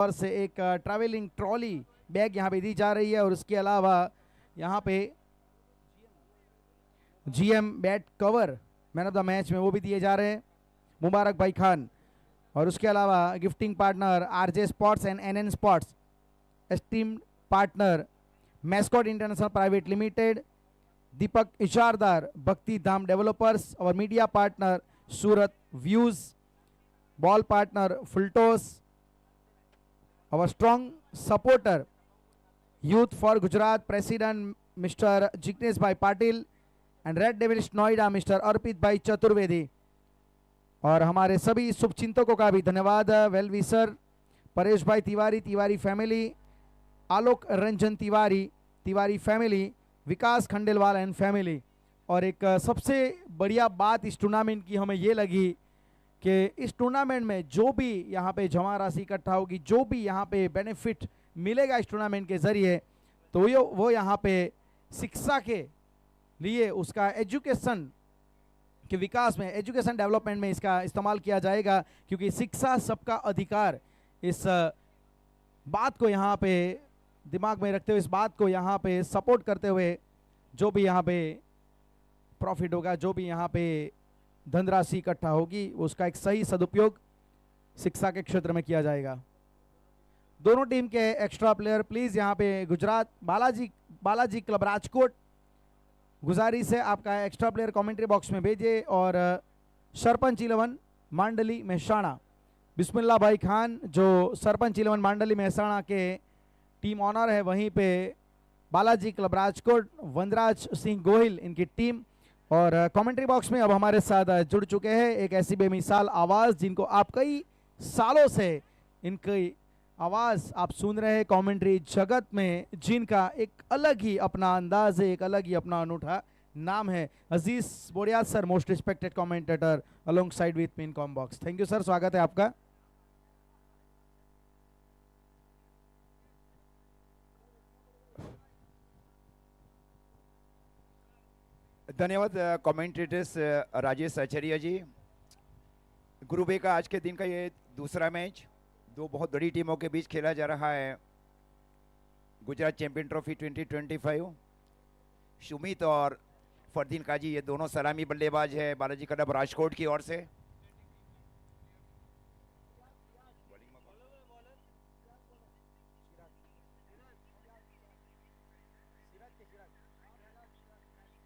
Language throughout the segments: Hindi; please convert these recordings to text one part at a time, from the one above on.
और से एक ट्रैवलिंग ट्रॉली बैग यहाँ पे दी जा रही है और उसके अलावा यहाँ पे GM bat cover man of the match में वो भी दिए जा रहे हैं, मुबारक भाई खान। और उसके अलावा gifting partner RJ sports and NN sports, esteem partner mascot international private limited, Deepak Ishardar Bhakti Dham developers, और media partner Surat views, ball partner full toss, our strong supporter youth for Gujarat president Mr. Jignesh Bhai Patil and Red Devils Noida Mr. Arpit Bhai Chaturvedi। और हमारे सभी शुभचिंतकों का भी धन्यवाद, वेल विशर परेश भाई Tiwari, Tiwari family, Alok Ranjan Tiwari, Tiwari family, Vikas Khandelwal and family. और एक सबसे बढ़िया बात इस टूर्नामेंट की हमें ये लगी कि इस टूर्नामेंट में जो भी यहाँ पे जमा राशि इकट्ठा होगी, जो भी यहाँ पे बेनिफिट मिलेगा इस टूर्नामेंट के ज़रिए, तो वो यहाँ पे शिक्षा के लिए उसका एजुकेशन के विकास में, एजुकेशन डेवलपमेंट में इसका इस्तेमाल किया जाएगा, क्योंकि शिक्षा सबका अधिकार, इस बात को यहाँ पे दिमाग में रखते हुए, इस बात को यहाँ पे सपोर्ट करते हुए, जो भी यहाँ पे प्रॉफिट होगा, जो भी यहाँ पे धनराशि इकट्ठा होगी, उसका एक सही सदुपयोग शिक्षा के क्षेत्र में किया जाएगा। दोनों टीम के एक्स्ट्रा प्लेयर प्लीज यहाँ पे गुजरात बालाजी क्लब राजकोट, गुजारिश है आपका एक्स्ट्रा प्लेयर कमेंट्री बॉक्स में भेजिए। और सरपंच 11 मांडली मेहसाणा बिस्मिल्लाह भाई खान, जो सरपंच 11 मांडली मेहसाणा के टीम ऑनर है, वहीं पे बालाजी क्लब राजकोट वनराज सिंह गोहिल इनकी टीम। और कमेंट्री बॉक्स में अब हमारे साथ जुड़ चुके हैं एक ऐसी बेमिसाल आवाज़ जिनको आप कई सालों से इनकी आवाज़ आप सुन रहे हैं कमेंट्री जगत में, जिनका एक अलग ही अपना अंदाज है, एक अलग ही अपना अनूठा नाम है, Aziz Boria sir, most respected commentator alongside with me in com box. Thank you sir, स्वागत है आपका। धन्यवाद commentators Rajesh Acharya ji. Group A का आज के दिन का ये दूसरा मैच दो बहुत बड़ी टीमों के बीच खेला जा रहा है। Gujarat champion trophy 2025। सुमित और फरदीन काजी ये दोनों सलामी बल्लेबाज है बालाजी क्लब राजकोट की ओर से।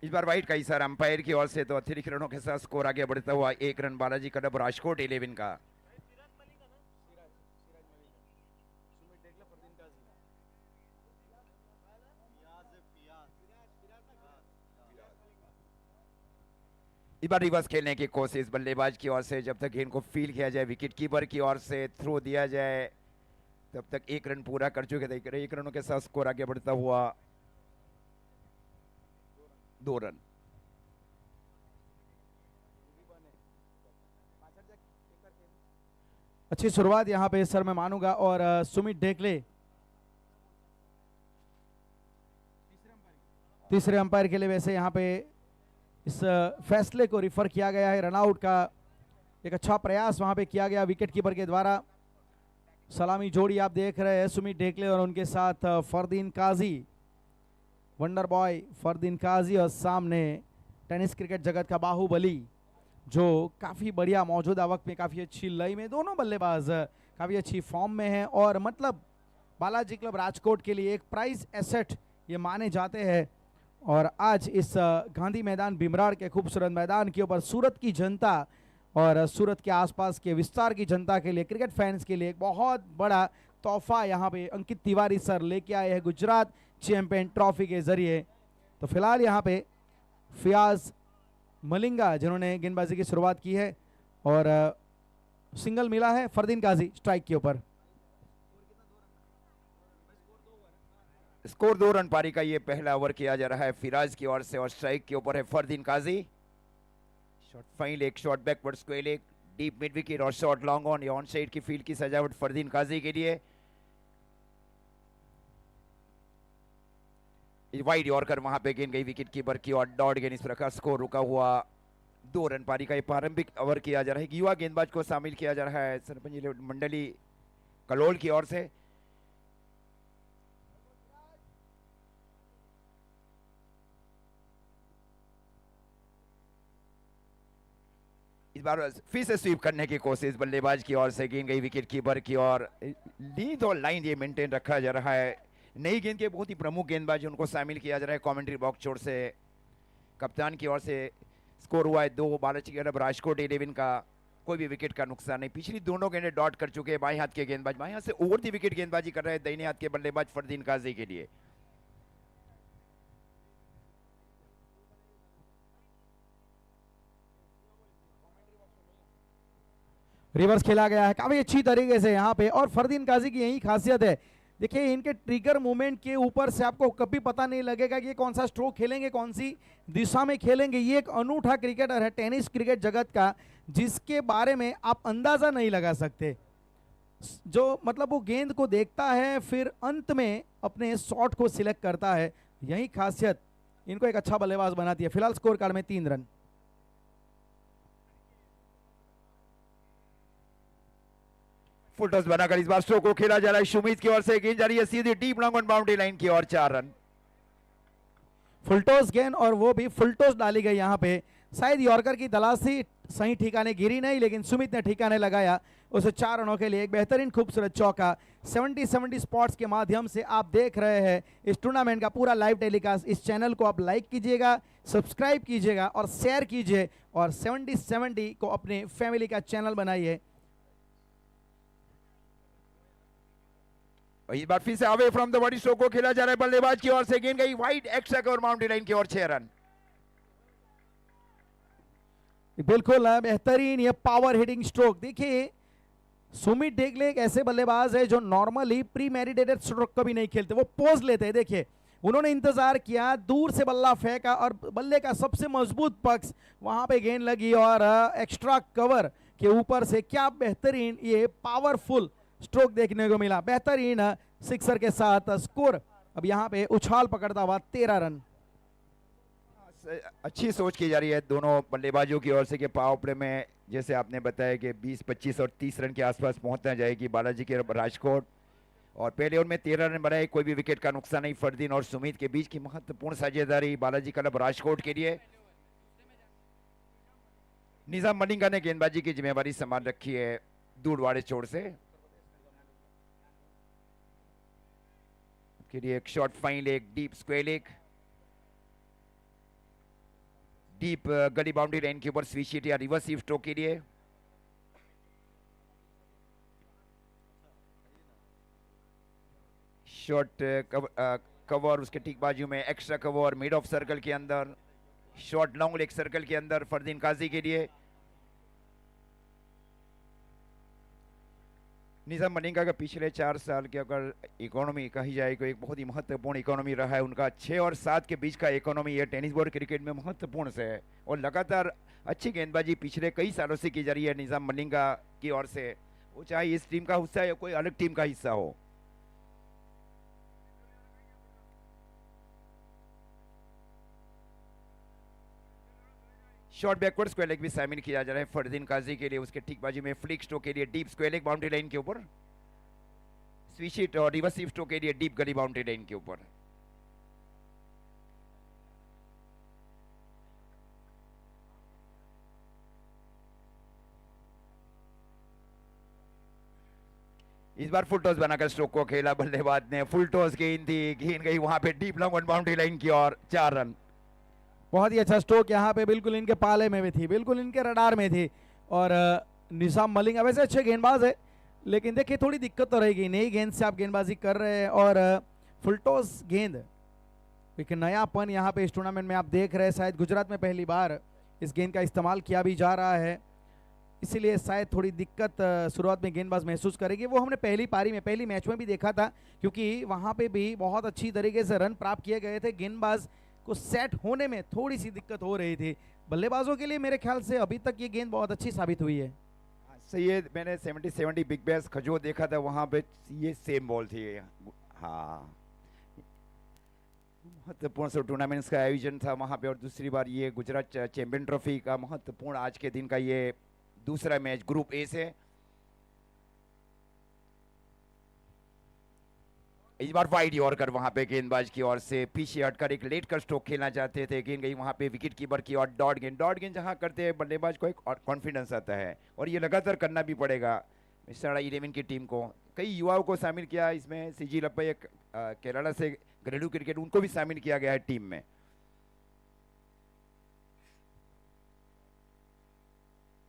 इस बार वाइट का इशारा अंपायर की ओर से, तो अतिरिक्त रनों के साथ स्कोर आगे बढ़ता हुआ 1 रन बालाजी क्लब राजकोट 11 का। इस बार रिवर्स खेलने की कोशिश बल्लेबाज की ओर से, जब तक गेंद को फील किया जाए विकेट कीपर की ओर से थ्रो दिया जाए तब तक 1 रन पूरा कर चुके थे। 1 रनों के साथ स्कोर आगे बढ़ता हुआ 2 रन। अच्छी शुरुआत यहाँ पे सर मैं मानूंगा। और सुमित ढेकले तीसरे अंपायर के लिए, वैसे यहाँ पे इस फैसले को रिफर किया गया है, रनआउट का एक अच्छा प्रयास वहाँ पे किया गया विकेट कीपर के द्वारा। सलामी जोड़ी आप देख रहे हैं, सुमित ढेकले और उनके साथ फरदीन काजी, वंडर बॉय फरदीन काजी, और सामने टेनिस क्रिकेट जगत का बाहुबली, जो काफ़ी बढ़िया मौजूदा वक्त में काफ़ी अच्छी लय में, दोनों बल्लेबाज काफ़ी अच्छी फॉर्म में हैं। और मतलब बालाजी क्लब राजकोट के लिए एक प्राइज एसेट ये माने जाते हैं। और आज इस गांधी मैदान बिमराड़ के खूबसूरत मैदान के ऊपर सूरत की जनता और सूरत के आसपास के विस्तार की जनता के लिए, क्रिकेट फैंस के लिए एक बहुत बड़ा तोहफा यहाँ पे अंकित तिवारी सर लेके आए हैं गुजरात चैंपियन ट्रॉफी के जरिए। तो फिलहाल यहाँ पे फियाज मलिंगा जिन्होंने गेंदबाजी की शुरुआत की है और सिंगल मिला है फरदीन काजी स्ट्राइक के ऊपर। स्कोर 2 रन पारी का ये पहला ओवर किया जा रहा है फिराज की ओर से, और स्ट्राइक के ऊपर है Fardeen Kazi. Shot fine leg, shot backward square leg, deep mid wicket और shot long on. On side की फील्ड की सजावट फरदीन काजी के लिए। वाइड यॉर्कर वहां पे गेंद गई विकेट कीपर की और डॉट गेंद। इस प्रकार स्कोर रुका हुआ 2 रन पारी का ये प्रारंभिक ओवर किया जा रहा है। युवा गेंदबाज को शामिल किया जा रहा है सरपंच मंडली कलोल की ओर से। इस बार फिर से स्वीप करने की कोशिश बल्लेबाज की ओर से, गेंद गई विकेट कीपर की ओर। लीड और लाइन ये मेंटेन रखा जा रहा है। नई गेंद के बहुत ही प्रमुख गेंदबाज उनको शामिल किया जा रहा है कमेंट्री बॉक्स छोर से। कप्तान की ओर से स्कोर हुआ है 2 बालाजी क्लब राजकोट 11 का। कोई भी विकेट का नुकसान नहीं। पिछली दोनों गेंदें डॉट कर चुके हैं बाएं हाथ के गेंदबाज। बाएं हाथ से ओवर द विकेट गेंदबाजी कर रहे हैं दाहिने हाथ के बल्लेबाज फरदीन काजी के लिए। रिवर्स खेला गया है काफी अच्छी तरीके से यहाँ पे, और फरदीन काजी की यही खासियत है। देखिए इनके ट्रिगर मूवमेंट के ऊपर से आपको कभी पता नहीं लगेगा कि ये कौन सा स्ट्रोक खेलेंगे, कौन सी दिशा में खेलेंगे। ये एक अनूठा क्रिकेटर है टेनिस क्रिकेट जगत का, जिसके बारे में आप अंदाजा नहीं लगा सकते। जो मतलब वो गेंद को देखता है फिर अंत में अपने शॉट को सिलेक्ट करता है। यही खासियत इनको एक अच्छा बल्लेबाज बनाती है। फिलहाल स्कोर कार्ड में 3 रन। फुल टॉस बनाकर इस बार स्ट्रोक को खेला जा रहा है सुमित की ओर से। गेंद जा रही है सीधी deep long on boundary line की ओर। 4 रन। फुलटॉस गेंद और वो भी फुलटॉस डाली गई यहाँ पे। शायद यॉर्कर की तलाशी सही ठिकाने गिरी नहीं, लेकिन सुमित ने ठिकाने लगाया उसे 4 रनों के लिए। एक बेहतरीन खूबसूरत चौका। 70 स्पॉट्स के माध्यम से आप देख रहे हैं इस टूर्नामेंट का पूरा लाइव टेलीकास्ट। इस चैनल को आप लाइक कीजिएगा, सब्सक्राइब कीजिएगा और शेयर कीजिए, और 70 को अपने फैमिली का चैनल बनाइए। इस बार फिर से away from the body stroke को खेला जा रहा है बल्लेबाज की ओर से। गेंद गई wide extra cover boundary line की ओर। 6 रन। बिल्कुल बेहतरीन ये पावर हिटिंग स्ट्रोक। देखिए सुमित डेगले एक ऐसे बल्लेबाज है जो नॉर्मली प्री मेडिटेटेड स्ट्रोक कभी नहीं खेलते, वो पोज लेते हैं। देखिए उन्होंने इंतजार किया, दूर से बल्ला फेंका और बल्ले का सबसे मजबूत पक्ष वहां पे गेंद लगी, और एक्स्ट्रा कवर के ऊपर से क्या बेहतरीन ये पावरफुल स्ट्रोक देखने को मिला। बेहतरीन सिक्सर के साथ स्कोर अब यहाँ पे उछाल पकड़ता हुआ 13 रन। अच्छी सोच की जा रही है दोनों बल्लेबाजों की ओर से कि पावर प्ले में जैसे आपने बताया कि 20, 25 और 30 रन के आसपास पहुंचना जाएगी बालाजी के राजकोट। और पहले ओवर में 13 रन बनाए, कोई भी विकेट का नुकसान नहीं। फरदीन और सुमित के बीच की महत्वपूर्ण साझेदारी बालाजी क्लब राजकोट के लिए। निजाम मलिंगा ने गेंदबाजी की जिम्मेवारी संभाल रखी है दूरवाड़े छोर से। के लिए एक short fine leg, deep square leg, deep गली बाउंड्री लाइन के ऊपर स्विच हिट या रिवर्स स्ट्रोक के लिए। शॉर्ट कवर उसके ठीक बाजू में, extra cover mid of circle के अंदर, शॉर्ट लॉन्ग लेग सर्कल के अंदर फरदीन काजी के लिए। निजाम मलिंगा का पिछले 4 साल की अगर इकोनॉमी कही जाए तो एक बहुत ही महत्वपूर्ण इकोनॉमी रहा है उनका। 6 और 7 के बीच का इकोनॉमी ये टेनिस बोर्ड क्रिकेट में महत्वपूर्ण से है, और लगातार अच्छी गेंदबाजी पिछले कई सालों से की जा रही है निजाम मलिंगा की ओर से, वो चाहे इस टीम का हिस्सा या कोई अलग टीम का हिस्सा हो। शॉर्ट बैकवर्ड स्क्वायर लेग भी शामिल किया जा रहा है फरदीन काजी के लिए। उसके ठीक बाजू में फ्लिक स्ट्रोक के लिए deep square leg boundary line के ऊपर, स्विच हिट और रिवर्स स्ट्रोक के लिए डीप गली बाउंड्री लाइन के ऊपर। इस बार फुल टॉस बनाकर स्ट्रोक को खेला बल्लेबाज ने। फुल टॉस गेंद थी, गेंद गई वहां पे deep long on boundary line की ओर। 4 रन। बहुत ही अच्छा स्ट्रोक यहाँ पे, बिल्कुल इनके पाले में भी थी, बिल्कुल इनके रडार में थी। और निजाम मलिंगा वैसे अच्छे गेंदबाज है, लेकिन देखिए थोड़ी दिक्कत तो रहेगी। नई गेंद से आप गेंदबाजी कर रहे हैं, और फुलटॉस गेंद एक नयापन यहाँ पे इस टूर्नामेंट में आप देख रहे हैं। शायद गुजरात में पहली बार इस गेंद का इस्तेमाल किया भी जा रहा है, इसीलिए शायद थोड़ी दिक्कत शुरुआत में गेंदबाज महसूस करेगी। वो हमने पहली पारी में, पहली मैच में भी देखा था, क्योंकि वहाँ पे भी बहुत अच्छी तरीके से रन प्राप्त किए गए थे। गेंदबाज को सेट होने में थोड़ी सी दिक्कत हो रही थी। बल्लेबाजों के लिए मेरे ख्याल से अभी तक ये गेंद बहुत अच्छी साबित हुई है। सही है, मैंने 70 बिग बैश खजो देखा था, वहां पे ये सेम बॉल थी। हाँ, महत्वपूर्ण से टूर्नामेंट्स का आयोजन था वहां पे, और दूसरी बार ये गुजरात चैंपियन ट्रॉफी का महत्वपूर्ण आज के दिन का ये दूसरा मैच ग्रुप ए से। इस बार वाइड यॉर्कर वहां पे गेंदबाज की ओर से पीछे हटकर एक लेट कर स्ट्रोक खेलना चाहते थे, गेंद गई वहां पे विकेट कीपर की ओर। डॉट गेंद जहां करते हैं बल्लेबाज को एक कॉन्फिडेंस आता है और ये लगातार करना भी पड़ेगा मिस्टर 11 की टीम को। कई युवाओं को शामिल किया इसमें, सीजी लप्पा केरला से घरेलू क्रिकेट, उनको भी शामिल किया गया है टीम में।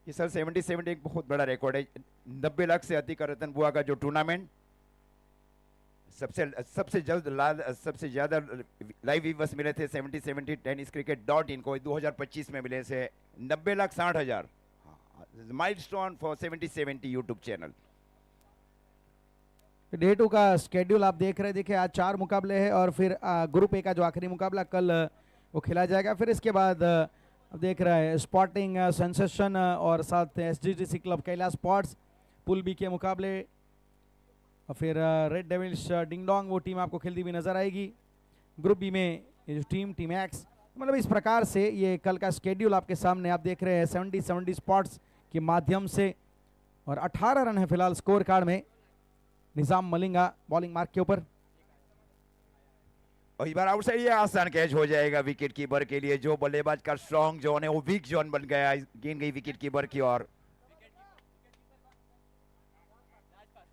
ये सर 77 एक बहुत बड़ा रिकॉर्ड है। 90 लाख से अधिक रतन बुआ का जो टूर्नामेंट सबसे ज्यादा लाइव व्यूअर्स मिले थे 70 tenniscricket.in को 2025 में मिले से 90,60,000 milestone for 70 YouTube channel. Day 2 का स्केड्यूल आप देख रहे हैं। देखिए आज 4 मुकाबले हैं और फिर ग्रुप ए का जो आखिरी मुकाबला कल वो खेला जाएगा। फिर इसके बाद अब देख रहे हैं स्पोर्टिंग सेंसेशन और साथ SGTC क्लब कैलाश स्पोर्ट्स पुल बी के मुकाबले, और फिर रेड डेविल्स डिंगडोंग वो टीम आपको खेलती हुई नजर आएगी। ग्रुप बी में ये जो टीम एक्स, मतलब इस प्रकार से ये कल का स्केड्यूल आपके सामने आप देख रहे हैं 70 स्पॉट्स के माध्यम से। और 18 रन है फिलहाल स्कोर कार्ड में निजाम मलिंगा बॉलिंग मार्क के ऊपर। और इस बार आउटसाइड ये आसान कैच हो जाएगा विकेट कीपर के लिए। जो बल्लेबाज का स्ट्रॉन्ग जोन है वो वीक जोन बन गया, गेंद गई विकेट कीपर की ओर।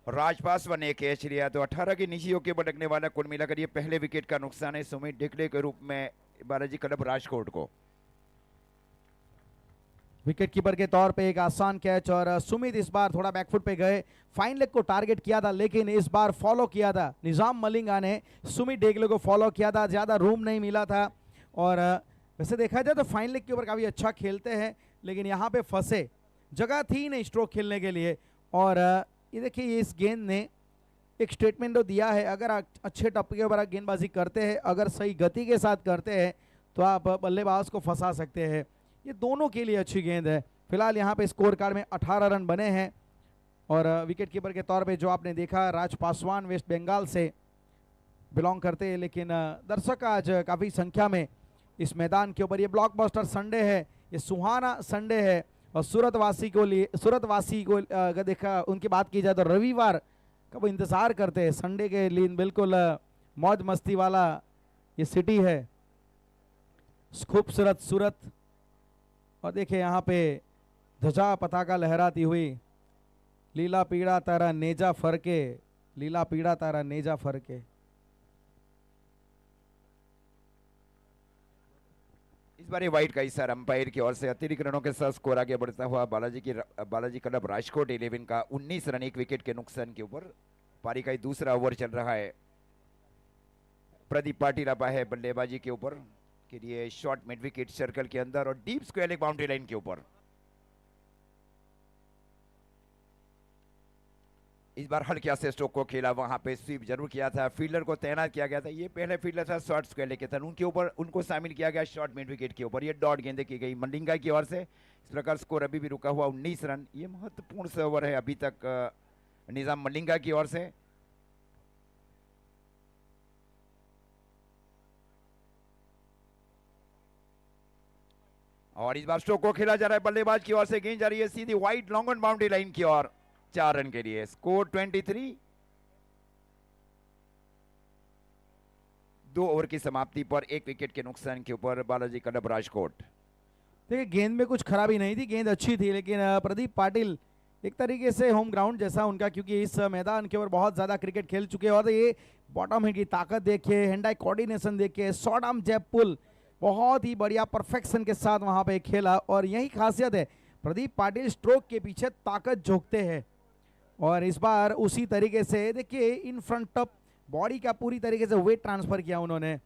राजपासवान ने कैच लिया तो 18 की नीचे होकर भटकने वाला कुल मिलाकर ये पहले विकेट का नुकसान है सुमित डिकले के रूप में बालाजी क्लब राजकोट को। विकेट कीपर के तौर पे एक आसान कैच, और सुमित इस बार थोड़ा बैकफुट पे गए, फाइन लेग को टारगेट किया था लेकिन इस बार फॉलो किया था निजाम मलिंगा ने, सुमित डेगले को फॉलो किया था, ज्यादा रूम नहीं मिला था। और वैसे देखा जाए तो फाइन लेग के ऊपर काफी अच्छा खेलते हैं लेकिन यहाँ पे फंसे, जगह थी नहीं स्ट्रोक खेलने के लिए। और ये देखिए इस गेंद ने एक स्टेटमेंट तो दिया है, अगर अच्छे टप के ऊपर गेंदबाजी करते हैं, अगर सही गति के साथ करते हैं तो आप बल्लेबाज को फंसा सकते हैं। ये दोनों के लिए अच्छी गेंद है। फिलहाल यहाँ पे स्कोर कार्ड में 18 रन बने हैं। और विकेट कीपर के तौर पे जो आपने देखा राज पासवान वेस्ट बंगाल से बिलोंग करते हैं, लेकिन दर्शक आज काफ़ी संख्या में इस मैदान के ऊपर। ये ब्लॉकबस्टर संडे है, ये सुहाना संडे है और सूरतवासी को अगर देखा उनकी बात की जाए तो रविवार का वो इंतज़ार करते हैं संडे के लिए। बिल्कुल मौज मस्ती वाला ये सिटी है, खूबसूरत सूरत। और देखिए यहाँ पे ध्वजा पताका लहराती हुई, लीला पीड़ा तारा नेजा फरके, लीला पीड़ा तारा नेजा फरके। इस बार ये वाइड का इशारा अंपायर की ओर से अतिरिक्त रनों के साथ स्कोर आगे बढ़ता हुआ बालाजी क्लब राजकोट 11 का 19 रन 1 विकेट के नुकसान के ऊपर। पारी का दूसरा ओवर चल रहा है। प्रदीप पाटिल अपा है बल्लेबाजी के ऊपर के लिए, शॉर्ट मिड विकेट सर्कल के अंदर और deep square leg boundary line के ऊपर। इस बार हल्के से स्ट्रोक को खेला, वहां पे स्वीप जरूर किया था, फील्डर को तैनात किया गया था। ये पहले फील्डर था शॉर्ट स्क्वायर लेग के था, उनके ऊपर उनको शामिल किया गया शॉर्ट मिड विकेट के ऊपर। ये डॉट गेंद की गई मलिंगा की ओर से। इस प्रकार स्कोर अभी भी रुका हुआ 19 रन। ये महत्वपूर्ण से ओवर है अभी तक निजाम मलिंगा की ओर से। और इस बार स्ट्रोक को खेला जा रहा है बल्लेबाज की ओर से, गेंद जा रही है सीधी wide long on boundary line की ओर, 4 रन के लिए। स्कोर 23। 2 ओवर की समाप्ति पर 1 विकेट के नुकसान के ऊपर बालाजी क्लब राजकोट। देखिए गेंद में कुछ खराबी नहीं थी, गेंद अच्छी थी, लेकिन प्रदीप पाटिल एक तरीके से होम ग्राउंड जैसा उनका, क्योंकि इस मैदान के ऊपर बहुत ज़्यादा क्रिकेट खेल चुके हैं। और ये बॉटम हिट की ताकत देखिए, हैंड आई कोऑर्डिनेशन देखिए, शॉर्ट आर्म जैब पुल बहुत ही बढ़िया परफेक्शन के साथ वहाँ पे खेला। और यही खासियत है, प्रदीप पाटिल स्ट्रोक के पीछे ताकत झोंकते हैं। और इस बार उसी तरीके से देखिए इन फ्रंट ऑफ बॉडी का पूरी तरीके से वेट ट्रांसफर किया उन्होंने,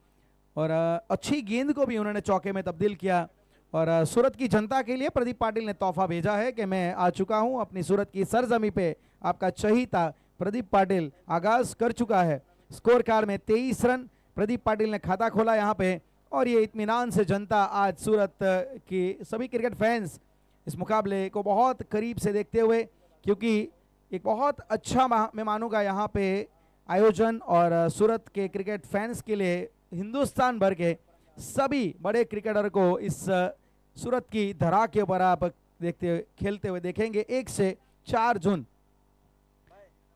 और अच्छी गेंद को भी उन्होंने चौके में तब्दील किया। और सूरत की जनता के लिए प्रदीप पाटिल ने तोहफा भेजा है कि मैं आ चुका हूं अपनी सूरत की सरजमी पे, आपका चहीता प्रदीप पाटिल आगाज कर चुका है। स्कोर कार्ड में 23 रन प्रदीप पाटिल ने खाता खोला यहाँ पे। और ये इत्मीनान से जनता आज सूरत की सभी क्रिकेट फैंस इस मुकाबले को बहुत करीब से देखते हुए, क्योंकि एक बहुत अच्छा मैं मानूंगा यहाँ पे आयोजन, और सूरत के क्रिकेट फैंस के लिए हिंदुस्तान भर के सभी बड़े क्रिकेटर को इस सूरत की धरा के ऊपर आप खेलते हुए देखेंगे। 1 से 4 जून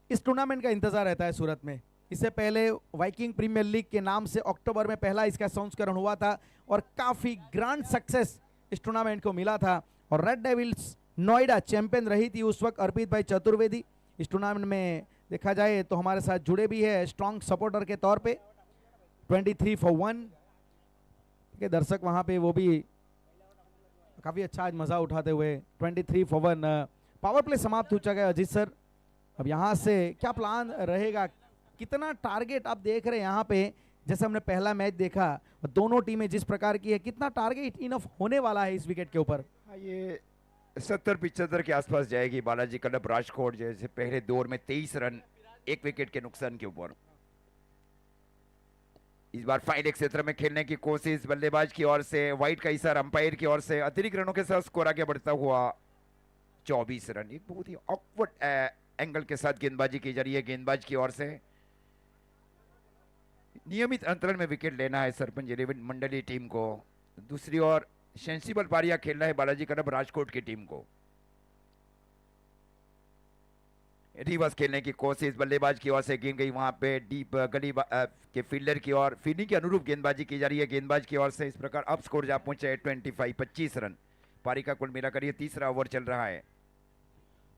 इस टूर्नामेंट का इंतजार रहता है सूरत में। इससे पहले वाइकिंग प्रीमियर लीग के नाम से अक्टूबर में पहला इसका संस्करण हुआ था और काफ़ी ग्रैंड सक्सेस इस टूर्नामेंट को मिला था। और रेड डेविल्स नोएडा चैंपियन रही थी उस वक्त अर्पित भाई चतुर्वेदी। इस टूर्नामेंट में देखा जाए तो हमारे साथ जुड़े भी है स्ट्रॉन्ग सपोर्टर के तौर पे। 23 for 1 के दर्शक वहाँ पे वो भी काफ़ी अच्छा आज मज़ा उठाते हुए। 23 for 1 पावर प्ले समाप्त हो चुका है। अजीत सर, अब यहाँ से क्या प्लान रहेगा, कितना टारगेट आप देख रहे हैं यहाँ पे? जैसे हमने पहला मैच देखा दोनों टीमें जिस प्रकार की है, कितना टारगेट इनफ होने वाला है इस विकेट के ऊपर? हाँ, ये 70-75 के आसपास जाएगी। बालाजी क्लब राजकोट जैसे पहले दौर में 23 रन 1 विकेट के नुकसान के ऊपर। इस बार फाइनल क्षेत्र में खेलने की कोशिश बल्लेबाज की ओर से, वाइट का इशारा अंपायर की ओर से। अतिरिक्त रनों के साथ स्कोर आगे बढ़ता हुआ 24 रन। एक बहुत ही ऑकवर्ड एंगल के साथ गेंदबाजी की जा रही है गेंदबाज की ओर से। नियमित अंतराल में विकेट लेना है सरपंच 11 मंडली टीम को। दूसरी ओर सेंसिबल पारियां खेलना है बालाजी क्लब राजकोट की टीम को। रिवर्स खेलने की कोशिश बल्लेबाज की ओर से, गेंद गई वहां पे डीप गली के फील्डर की ओर। फील्डिंग के अनुरूप गेंदबाजी की जा रही है गेंदबाज की ओर से। इस प्रकार अब स्कोर जा पहुंचे है 25 रन। पारी का कुल मिलाकर ये तीसरा ओवर चल रहा है।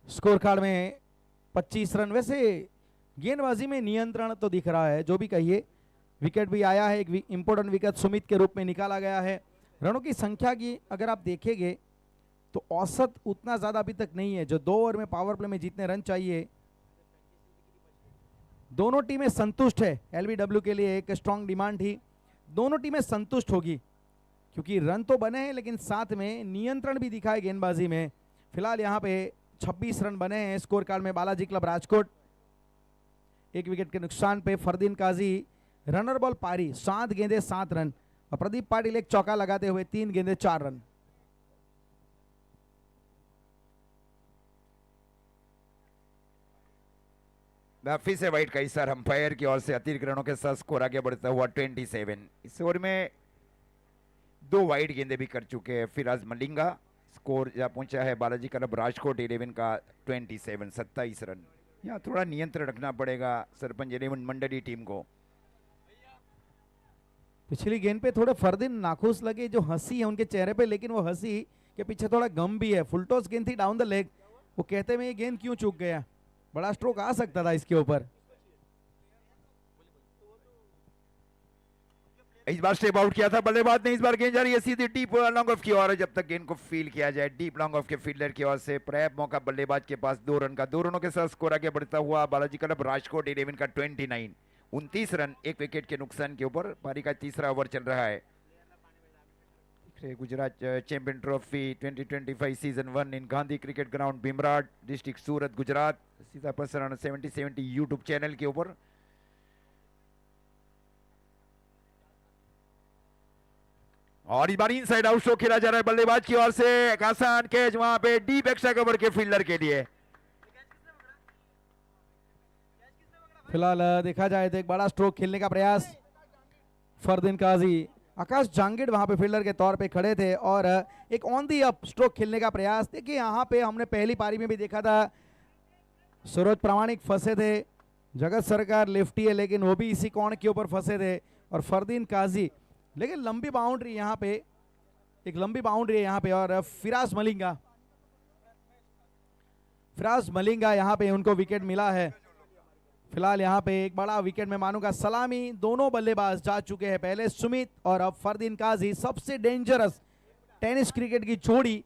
स्कोर कार्ड में 25 रन। वैसे गेंदबाजी में नियंत्रण तो दिख रहा है, जो भी कहिए। विकेट भी आया है, एक इंपॉर्टेंट विकेट सुमित के रूप में निकाला गया है। रनों की संख्या की अगर आप देखेंगे तो औसत उतना ज्यादा अभी तक नहीं है जो 2 ओवर में पावर प्ले में जितने रन चाहिए। दोनों टीमें संतुष्ट है। एलबीडब्ल्यू के लिए एक स्ट्रांग डिमांड थी, दोनों टीमें संतुष्ट होगी क्योंकि रन तो बने हैं लेकिन साथ में नियंत्रण भी दिखा है गेंदबाजी में। फिलहाल यहाँ पे 26 रन बने हैं स्कोर कार्ड में। बालाजी क्लब राजकोट 1 विकेट के नुकसान पे। फरदीन काजी रनर बॉल पारी, 7 गेंदे 7 रन। और प्रदीप पाटिल एक चौका लगाते हुए 3 गेंदे 4 रन। फिर से वाइट का इशारा अंपायर की ओर से। अतिरिक्त रनों के साथ स्कोर आगे बढ़ता हुआ 27। इस ओवर में 2 वाइड गेंदे भी कर चुके हैं फिराज मलिंगा। स्कोर जा पहुंचा है बालाजी क्लब राजकोट 11 का 27 रन। यहाँ थोड़ा नियंत्रण रखना पड़ेगा सरपंच 11 मंडली टीम को। पिछली गेंद पे थोड़े फरदीन नाखुश लगे, जो हंसी है उनके चेहरे पे, लेकिन वो हंसी के पीछे थोड़ा गम भी है। फुलटॉस गेंद थी डाउन द लेग, वो कहते में ये गेंद क्यों चूक गया, बड़ा स्ट्रोक आ सकता था इसके ऊपर। इस बार स्टेप आउट किया था बल्लेबाज ने। इस बार गेंद जा रही है सीधी डीप लॉन्ग ऑफ की ओर। जब तक गेंद को फील किया जाए डीप लॉन्ग ऑफ के फील्डर की ओर से। पर्याप्त मौका बल्लेबाज के पास 2 रन का। 2 रनों के साथ स्कोर आगे बढ़ता हुआ बालाजी क्लब राजकोट 11 का 29 रन 1 विकेट के नुकसान के ऊपर। पारी का तीसरा ओवर चल रहा है। Gujarat champion trophy 2025 season 1 in Gandhi cricket ground Bhimrad district Surat Gujarat. सीधा प्रसारण 70 यूट्यूब चैनल के ऊपर। और इस बार इनसाइड आउट शो खेला जा रहा है बल्लेबाज की ओर से। एक आसान कैच वहां पे डीप एक्स्ट्रा कवर के फील्डर के लिए। फिलहाल देखा जाए तो एक बड़ा स्ट्रोक खेलने का प्रयास। फरदीन काजी, आकाश जांगिड वहां पे फील्डर के तौर पे खड़े थे और एक ऑन दी अप स्ट्रोक खेलने का प्रयास। देखिए यहाँ पे हमने पहली पारी में भी देखा था, सूरज प्रामाणिक फंसे थे, जगत सरकार लेफ्टी है लेकिन वो भी इसी कोण के ऊपर फंसे थे। और फरदीन काजी, लेकिन लंबी बाउंड्री यहाँ पे, एक लंबी बाउंड्री है यहाँ पे। और फिराज मलिंगा यहाँ पे उनको विकेट मिला है। फिलहाल यहाँ पे एक बड़ा विकेट में मानूंगा सलामी। दोनों बल्लेबाज जा चुके हैं, पहले सुमित और अब फरदीन काजी। सबसे डेंजरस टेनिस क्रिकेट की जोड़ी,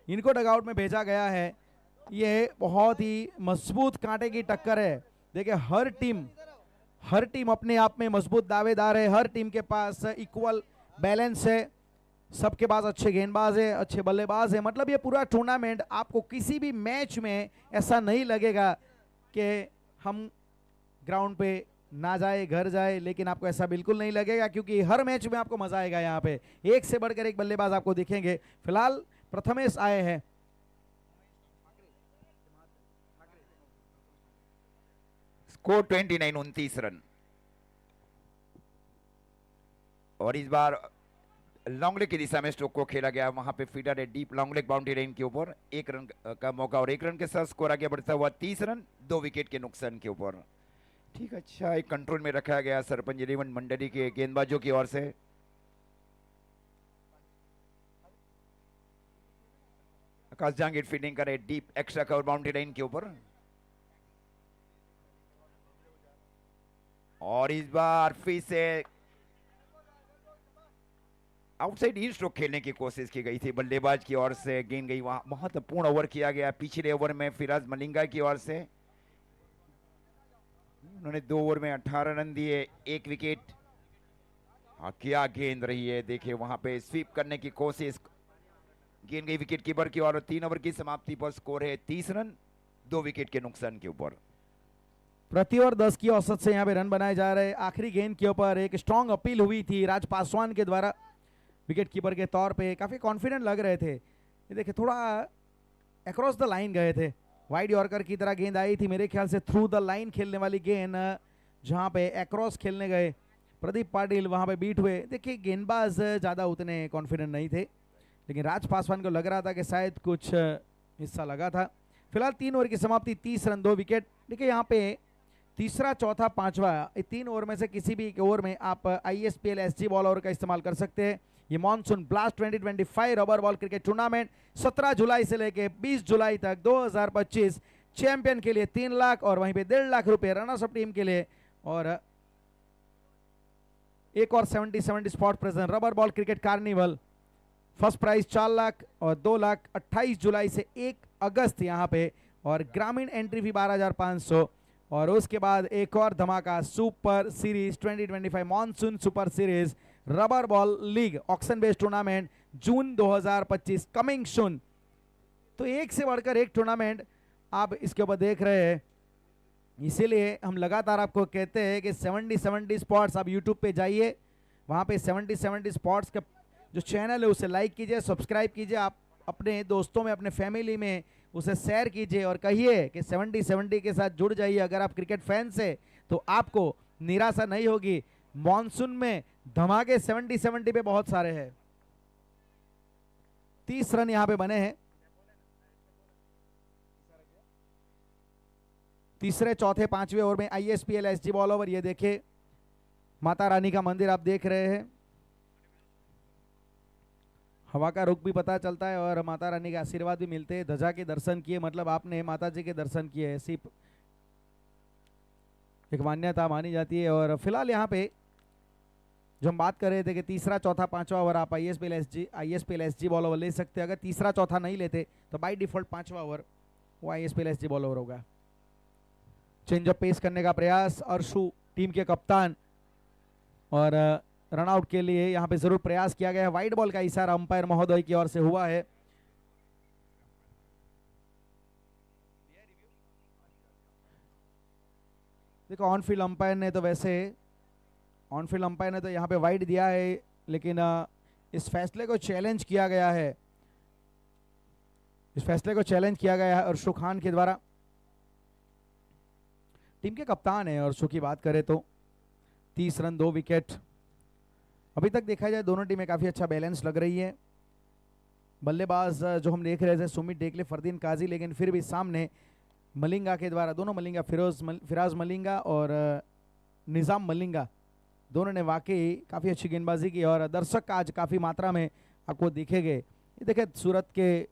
इनको डगआउट में भेजा गया है। ये बहुत ही मजबूत कांटे की टक्कर है। देखिए हर टीम अपने आप में मजबूत दावेदार है। हर टीम के पास इक्वल बैलेंस है, सबके पास अच्छे गेंदबाज है, अच्छे बल्लेबाज है। मतलब ये पूरा टूर्नामेंट आपको किसी भी मैच में ऐसा नहीं लगेगा कि हम ग्राउंड पे ना जाए घर जाए, लेकिन आपको ऐसा बिल्कुल नहीं लगेगा क्योंकि हर मैच में आपको मजा आएगा। यहाँ पे एक से बढ़कर एक बल्लेबाज आपको दिखेंगे। फिलहाल प्रथमेश आए हैं। Score 29 run. और इस बार लॉन्ग लेग की दिशा में स्ट्रोक को खेला गया। वहां पे फीडर है deep long leg boundary line के ऊपर। 1 रन का मौका और 1 रन के साथ स्कोर आगे बढ़ता हुआ 30 रन 2 विकेट के नुकसान के ऊपर। ठीक, अच्छा एक कंट्रोल में रखा गया सरपंच इलेवन मंडली के गेंदबाजों की ओर से। आकाश जहांगीर फील्डिंग करे deep extra cover boundary line के ऊपर, और इस बार फिर से आउटसाइड इन स्ट्रोक खेलने की कोशिश की गई थी बल्लेबाज की ओर से। गेंद गई वहां, महत्वपूर्ण ओवर किया गया पिछले ओवर में फिराज मलिंगा की ओर से। उन्होंने 2 ओवर में 18 रन दिए, 1 विकेट। क्या गेंद रही है, देखिए वहां पे स्वीप करने की कोशिश, गेंद गई विकेट कीपर की ओर। 3 ओवर की समाप्ति पर स्कोर है 30 रन 2 विकेट के नुकसान के ऊपर। प्रति ओवर 10 की औसत से यहाँ पे रन बनाए जा रहे हैं। आखिरी गेंद के ऊपर एक स्ट्रांग अपील हुई थी राज पासवान के द्वारा विकेट कीपर के तौर पे, काफी कॉन्फिडेंट लग रहे थे। ये देखिए थोड़ा अक्रॉस द लाइन गए थे, वाइड यॉर्कर की तरह गेंद आई थी, मेरे ख्याल से थ्रू द लाइन खेलने वाली गेंद, जहां पे अक्रॉस खेलने गए प्रदीप पाटिल वहां पे बीट हुए। देखिए गेंदबाज ज़्यादा उतने कॉन्फिडेंट नहीं थे, लेकिन राज पासवान को लग रहा था कि शायद कुछ हिस्सा लगा था। फिलहाल 3 ओवर की समाप्ति, 30 रन 2 विकेट। देखिए यहाँ पे तीसरा, चौथा, पांचवा, 3 ओवर में से किसी भी एक ओवर में आप ISPL SG बॉल ओवर का इस्तेमाल कर सकते हैं। ये monsoon blast 2025 rubber ball cricket tournament 17 जुलाई से लेके 20 जुलाई तक 2025 चैंपियन के लिए 3 लाख और वहीं पे 1.5 लाख रुपए रनर्स अप टीम के लिए, और एक और 70 spot present rubber ball cricket carnival first prize 4 lakh और 2 लाख 28 जुलाई से 1 अगस्त यहाँ पे, और ग्रामीण एंट्री फी 12,500। और उसके बाद एक और धमाका super series 2025 monsoon super series rubber ball league auction based tournament June 2025 coming soon. तो एक से बढ़कर एक टूर्नामेंट आप इसके ऊपर देख रहे हैं, इसीलिए हम लगातार आपको कहते हैं कि 70 स्पॉट्स आप यूट्यूब पे जाइए, वहाँ पे 70 स्पॉट्स का जो चैनल है उसे लाइक कीजिए, सब्सक्राइब कीजिए, आप अपने दोस्तों में अपने फैमिली में उसे शेयर कीजिए और कहिए कि 70 के साथ जुड़ जाइए। अगर आप क्रिकेट फैंस है तो आपको निराशा नहीं होगी, मॉनसून में धमाके 70 पे बहुत सारे हैं। 30 रन यहां पे बने हैं तीसरे, चौथे, पांचवें ओवर में ISPL SG बॉल ओवर। ये देखिए माता रानी का मंदिर आप देख रहे हैं, हवा का रुख भी पता चलता है और माता रानी के आशीर्वाद भी मिलते हैं। ध्वजा के दर्शन किए मतलब आपने माता जी के दर्शन किए, ऐसी एक मान्यता मानी जाती है। और फिलहाल यहाँ पे जो हम बात कर रहे थे कि तीसरा, चौथा, पांचवा ओवर आप ISPL SG बॉल ओवर ले सकते हैं। अगर तीसरा चौथा नहीं लेते तो बाय डिफॉल्ट पांचवा ओवर वो ISPL SG बॉल ओवर होगा। चेंज ऑफ पेस करने का प्रयास अर्शु टीम के कप्तान, और रनआउट के लिए यहां पे जरूर प्रयास किया गया है। वाइड बॉल का इशारा अंपायर महोदय की ओर से हुआ है। देखो ऑनफील्ड अंपायर ने तो यहां पे वाइड दिया है, लेकिन इस फैसले को चैलेंज किया गया है अर्शु खान के द्वारा। टीम के कप्तान है अर्शु की बात करें तो 30 रन 2 विकेट। अभी तक देखा जाए दोनों टीमें काफ़ी अच्छा बैलेंस लग रही है। बल्लेबाज जो हम देख रहे थे सुमित डेकले, फरदीन काजी, लेकिन फिर भी सामने मलिंगा के द्वारा, दोनों मलिंगा, फिराज मलिंगा और निज़ाम मलिंगा, दोनों ने वाकई काफ़ी अच्छी गेंदबाजी की और दर्शक आज काफ़ी मात्रा में आपको दिखेंगे। ये देखें सूरत के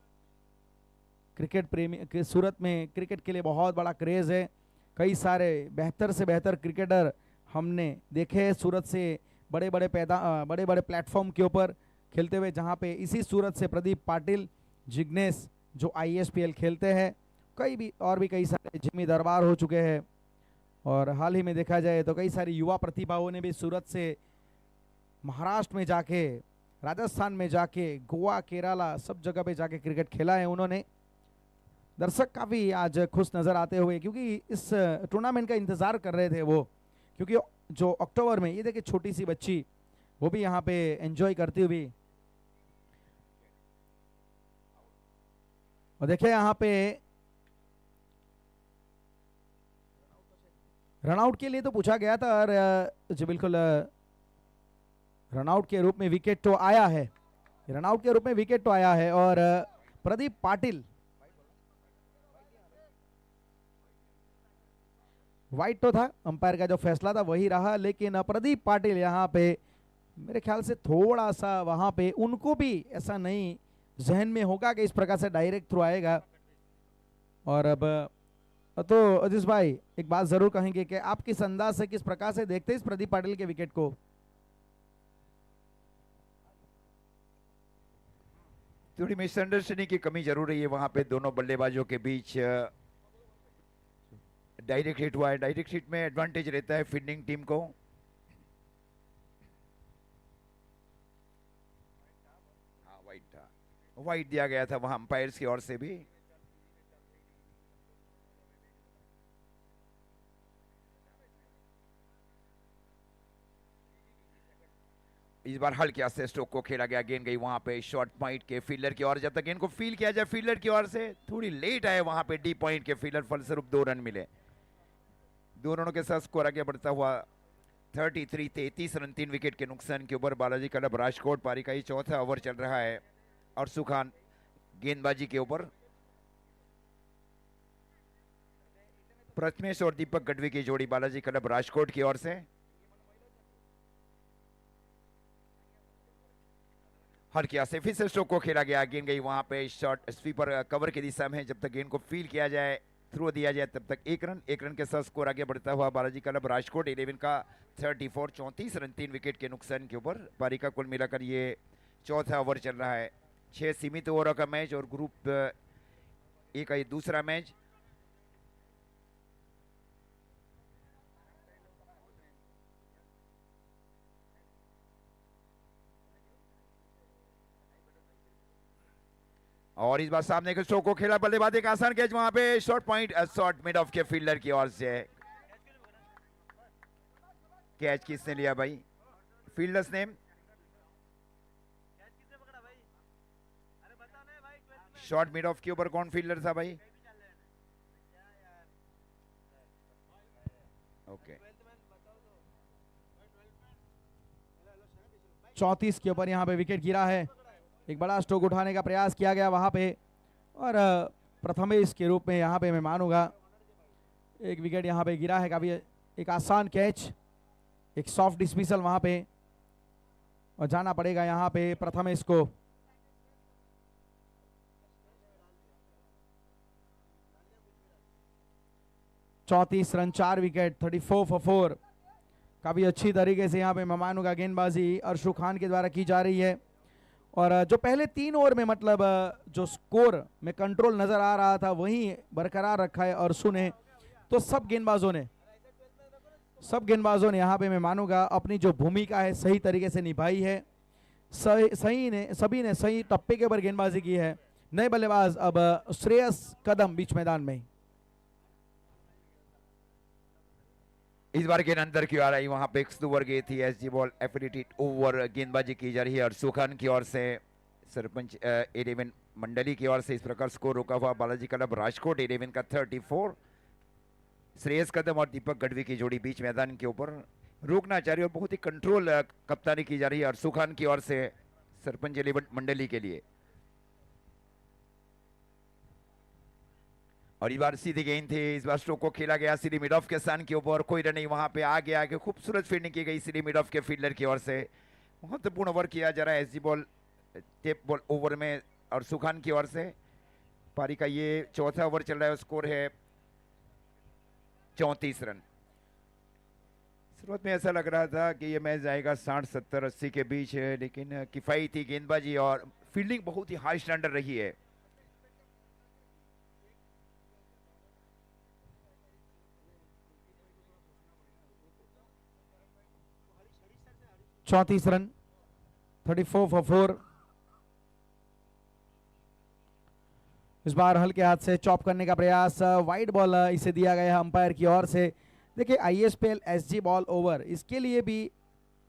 क्रिकेट प्रेमी, सूरत में क्रिकेट के लिए बहुत बड़ा क्रेज़ है। कई सारे बेहतर से बेहतर क्रिकेटर हमने देखे हैं सूरत से बड़े बड़े प्लेटफॉर्म के ऊपर खेलते हुए, जहां पे इसी सूरत से प्रदीप पाटिल, जिग्नेश जो ISPL खेलते हैं, कई सारे जिमी दरबार हो चुके हैं। और हाल ही में देखा जाए तो कई सारी युवा प्रतिभाओं ने भी सूरत से महाराष्ट्र में जाके, राजस्थान में जाके, गोवा, केरला सब जगह पे जाके क्रिकेट खेला है उन्होंने। दर्शक काफ़ी आज खुश नज़र आते हुए, क्योंकि इस टूर्नामेंट का इंतज़ार कर रहे थे वो, क्योंकि जो अक्टूबर में, ये देखिए छोटी सी बच्ची वो भी यहाँ पे एंजॉय करती हुई, और देखिए यहाँ पे रनआउट के लिए तो पूछा गया था, और जी बिल्कुल रनआउट के रूप में विकेट तो आया है, और प्रदीप पाटिल वाइड तो था, अंपायर का जो फैसला था वही रहा, लेकिन प्रदीप पाटिल यहाँ पे मेरे ख्याल से थोड़ा सा वहाँ पे उनको भी ऐसा नहीं जहन में होगा कि इस प्रकार से डायरेक्ट थ्रू आएगा। और अब तो अजीज भाई एक बात जरूर कहेंगे कि आप किस अंदाज से किस प्रकार से देखते हैं इस प्रदीप पाटिल के विकेट को? थोड़ी मिसअंडरस्टैंडिंग की कमी जरूर रही है वहां पे दोनों बल्लेबाजों के बीच। डायरेक्ट हिट हुआ है, डायरेक्ट हिट में एडवांटेज रहता है फील्डिंग टीम को। हाँ वाइड था, वाइड दिया गया था वहां अंपायर्स की ओर से भी। इस बार हल्के से स्ट्रोक को खेला गया, गेंद गई वहां पे शॉर्ट पॉइंट के फील्डर की ओर। जब तक गेंद को फील किया जाए फील्डर की ओर से, थोड़ी लेट आए वहां पे डी पॉइंट के फील्डर, फलस्वरूप 2 रन मिले। 2 रनों के साथ स्कोर आगे बढ़ता हुआ 33 रन 3 विकेट के नुकसान के ऊपर बालाजी क्लब राजकोट। पारी का ही चौथा ओवर चल रहा है और सुखान गेंदबाजी के ऊपर। प्रथमेश और दीपक गढ़वी की जोड़ी बालाजी क्लब राजकोट की ओर से। हल्के से फिर से स्ट्रोक को खेला गया, गेंद गई वहां पे शॉर्ट स्वीपर कवर की दिशा में। जब तक गेंद को फील किया जाए, थ्रो दिया जाए, तब तक 1 रन। 1 रन के साथ स्कोर आगे बढ़ता हुआ बालाजी क्लब राजकोट 11 का 34 रन 3 विकेट के नुकसान के ऊपर। पारी का कुल मिलाकर ये चौथा ओवर चल रहा है। 6 सीमित ओवरों का मैच और ग्रुप ए का ये दूसरा मैच। और इस बार सामने के स्ट्रोक को खेला, बल्लेबाज एक आसान कैच वहां पे short point, short mid of के फील्डर की ओर से। कैच किसने लिया भाई? Fielders name short mid of के ऊपर कौन फील्डर था भाई? ओके 34 के ऊपर यहाँ पे विकेट गिरा है। एक बड़ा स्ट्रोक उठाने का प्रयास किया गया वहाँ पे और प्रथमेश के रूप में यहाँ पे मैं मानूंगा एक विकेट यहाँ पे गिरा है। काफ़ी एक आसान कैच, एक सॉफ्ट डिस्मिसल वहाँ पे, और जाना पड़ेगा यहाँ पे प्रथमेश को। चौंतीस रन 4 विकेट, 34 for 4। काफ़ी अच्छी तरीके से यहाँ पे मैं मानूंगा गेंदबाजी अर्शु खान के द्वारा की जा रही है। और जो पहले 3 ओवर में मतलब जो स्कोर में कंट्रोल नज़र आ रहा था वही बरकरार रखा है अर्शु ने। तो सब गेंदबाजों ने यहाँ पे मैं मानूंगा अपनी जो भूमिका है सही तरीके से निभाई है। सभी ने सही टप्पे के ऊपर गेंदबाजी की है। नए बल्लेबाज अब श्रेयस कदम बीच मैदान में। इस बार गेंद अंदर की आ रही, वहां पे एक ओवर गई थी एसजी बॉल एफिलिटेड ओवर, गेंदबाजी की जा रही है और सुखान की ओर से, सरपंच 11 मंडली की ओर से। इस प्रकार स्कोर रोका हुआ बालाजी क्लब राजकोट 11 का 34। श्रेयस कदम और दीपक गढ़वी की जोड़ी बीच मैदान के ऊपर रोकना चाह रही है और बहुत ही कंट्रोल कप्तानी की जा रही है और सुखान की ओर से सरपंच 11 मंडली के लिए। और इस बार सीधी गेंद थी, इस बार स्ट्रोक को खेला गया सीधी मिड ऑफ के स्थान के ऊपर। कोई रन नहीं वहां पे, आगे आगे खूबसूरत फील्डिंग की गई सीधी मिड ऑफ के फील्डर की ओर से। महत्वपूर्ण ओवर किया जा रहा है SG ball tape ball over में और सुखान की ओर से। पारी का ये चौथा ओवर चल रहा है, स्कोर है 34 रन। शुरुआत में ऐसा लग रहा था कि ये मैच जाएगा 60, 70, 80 के बीच है, लेकिन किफायती गेंदबाजी और फील्डिंग बहुत ही हाई स्टैंडर्ड रही है। 34 रन, 34 for 4। इस बार हल्के हाथ से चॉप करने का प्रयास, वाइड बॉल इसे दिया गया अंपायर की ओर से। देखिए आईएसपीएल एसजी बॉल ओवर, इसके लिए भी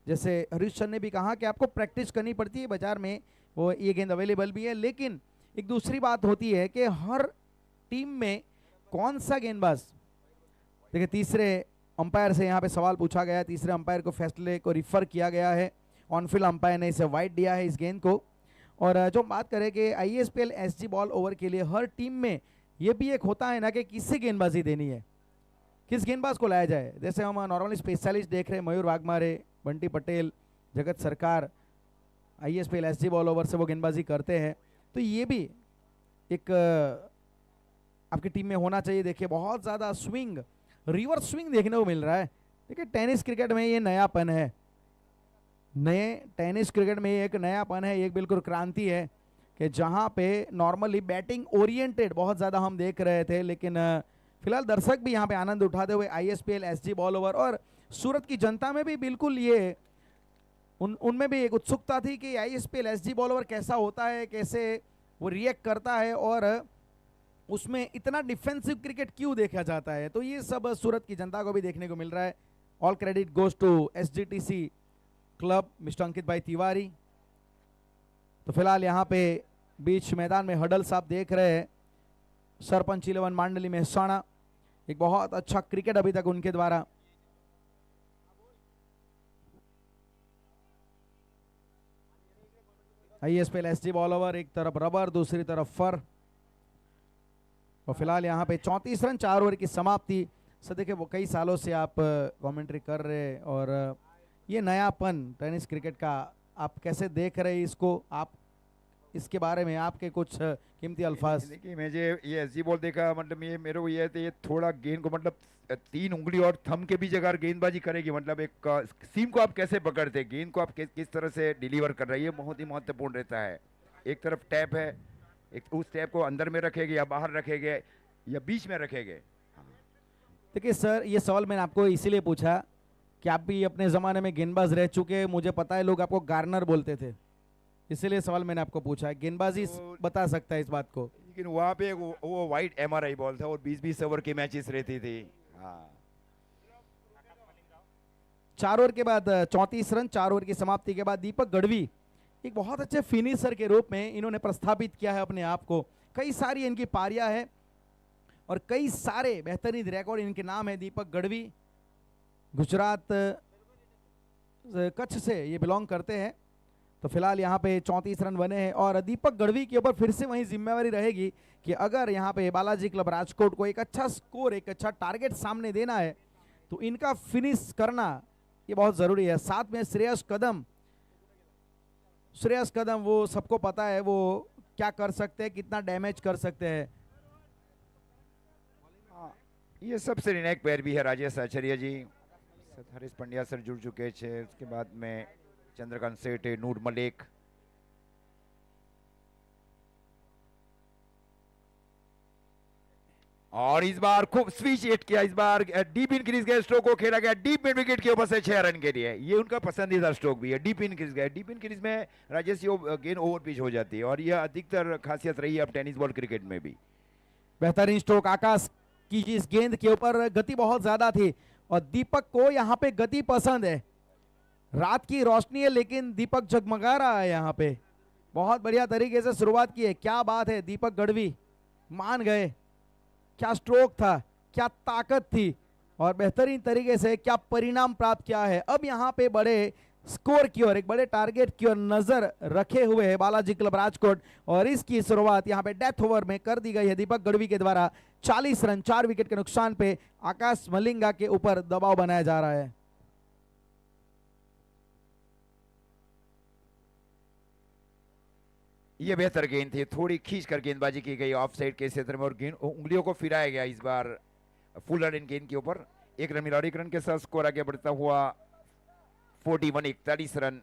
जैसे हरीश सर ने भी कहा कि आपको प्रैक्टिस करनी पड़ती है, बाजार में वो ये गेंद अवेलेबल भी है। लेकिन एक दूसरी बात होती है कि हर टीम में कौन सा गेंदबाज, देखिए तीसरे अंपायर से यहाँ पे सवाल पूछा गया, तीसरे अंपायर को फैसले को रिफर किया गया है, ऑनफील्ड अंपायर ने इसे वाइड दिया है इस गेंद को। और जो बात करें कि आईएसपीएल एसजी बॉल ओवर के लिए हर टीम में ये भी एक होता है ना कि किससे गेंदबाजी देनी है। किस गेंदबाज को लाया जाए। जैसे हम नॉर्मली स्पेशलिस्ट देख रहे हैं, मयूर वाघमारे, बंटी पटेल, जगत सरकार, ISPL SG बॉल ओवर से वो गेंदबाजी करते हैं, तो ये भी एक आपकी टीम में होना चाहिए। देखिए बहुत ज़्यादा स्विंग, रिवर्स स्विंग देखने को मिल रहा है। देखिए टेनिस क्रिकेट में ये नयापन है, नए टेनिस क्रिकेट में एक नयापन है, एक बिल्कुल क्रांति है कि जहाँ पे नॉर्मली बैटिंग ओरिएंटेड बहुत ज़्यादा हम देख रहे थे, लेकिन फिलहाल दर्शक भी यहाँ पे आनंद उठाते हुए ISPL SG बॉल ओवर, और सूरत की जनता में भी बिल्कुल ये उनमें भी एक उत्सुकता थी कि ISPL SG बॉल ओवर कैसा होता है, कैसे वो रिएक्ट करता है और उसमें इतना डिफेंसिव क्रिकेट क्यों देखा जाता है। तो ये सब सूरत की जनता को भी देखने को मिल रहा है। All credit goes to SGTC club, mister Ankit भाई तिवारी। तो फिलहाल यहाँ पे बीच मैदान में हडल्स आप देख रहे हैं, सरपंच 11 मांडली मेहसाणा, एक बहुत अच्छा क्रिकेट अभी तक उनके द्वारा। ISPL SG बॉल ओवर, एक तरफ रबर दूसरी तरफ फर, और फिलहाल यहाँ पे 34 रन 4 ओवर की समाप्ति। सर देखिए वो कई सालों से आप कमेंट्री कर रहे हैं, और ये नयापन टेनिस क्रिकेट का आप कैसे देख रहे हैं इसको, आप इसके बारे में आपके कुछ कीमती अल्फाज। देखिए मैं ये एसजी बॉल देखा, मतलब ये मेरे को ये तो ये थोड़ा गेंद को मतलब 3 उंगली और थंब के बीच अगर गेंदबाजी करेगी, मतलब एक सीम को आप कैसे पकड़ते हैं, गेंद को आप किस तरह से डिलीवर कर रही है, बहुत ही महत्वपूर्ण रहता है। एक तरफ टैप है, एक उस टैप को अंदर में रखेंगे या बाहर रखेंगे या बीच में रखेंगे। देखिए सर ये सवाल मैंने आपको इसीलिए पूछा कि आप भी अपने ज़माने में गेंदबाज रह चुके, मुझे पता है लोग आपको गार्नर बोलते थे, इसीलिए सवाल मैंने आपको पूछा है। गेंदबाजी तो बता सकता है इस बात को। लेकिन वहाँ पे वो वाइड MRI बॉल था और 20-20 ओवर की मैचेस रहती थी। हाँ 4 ओवर के बाद 34 रन 4 ओवर की समाप्ति के बाद दीपक गढ़वी एक बहुत अच्छे फिनिशर के रूप में इन्होंने प्रस्थापित किया है अपने आप को। कई सारी इनकी पारियां है और कई सारे बेहतरीन रिकॉर्ड इनके नाम है। दीपक गढ़वी गुजरात कच्छ से ये बिलोंग करते हैं। तो फिलहाल यहाँ पे 34 रन बने हैं और दीपक गढ़वी के ऊपर फिर से वही जिम्मेवारी रहेगी कि अगर यहाँ पे बालाजी क्लब राजकोट को एक अच्छा स्कोर, एक अच्छा टारगेट सामने देना है तो इनका फिनिश करना ये बहुत ज़रूरी है। साथ में श्रेयस कदम वो सबको पता है वो क्या कर सकते हैं, कितना डैमेज कर सकते हैं। ये सबसे निर्णायक पैर भी है राजेश आचार्य जी, हरीश पंड्या सर जुड़ चुके थे, उसके बाद में चंद्रकांत सेठ, नूर मलिक। और इस बार खूब स्विच हिट किया, इस बार डीप इन क्रीज गए, स्ट्रोक को खेला गया डीप मिड विकेट के ऊपर से 6 रन के लिए। ये उनका पसंदीदा स्ट्रोक भी है, डीप इन क्रीज गए। डीप इन क्रीज में राजेश गेंद ओवर पिच हो जाती है और यह अधिकतर खासियत रही है अब टेनिस बॉल क्रिकेट में भी। बेहतरीन स्ट्रोक आकाश की इस गेंद के ऊपर, गति बहुत ज्यादा थी और दीपक को यहाँ पे गति पसंद है। रात की रोशनी है लेकिन दीपक जगमगा रहा है यहाँ पे, बहुत बढ़िया तरीके से शुरुआत की है। क्या बात है, दीपक गढ़वी मान गए, क्या स्ट्रोक था, क्या ताकत थी और बेहतरीन तरीके से क्या परिणाम प्राप्त किया है। अब यहाँ पे बड़े स्कोर की ओर, एक बड़े टारगेट की ओर नजर रखे हुए है बालाजी क्लब राजकोट और इसकी शुरुआत यहाँ पे डेथ ओवर में कर दी गई है दीपक गढ़वी के द्वारा। 40 रन 4 विकेट के नुकसान पे आकाश मलिंगा के ऊपर दबाव बनाया जा रहा है। ये बेहतर गेंद थी, थोड़ी खींच कर गेंदबाजी की गई ऑफ साइड के क्षेत्र में और गेंद उंगलियों को फिराया गया। इस बार फुल रन इन गेंद के ऊपर 1 रन मिला और 1 रन के साथ स्कोर आगे बढ़ता हुआ 41 रन।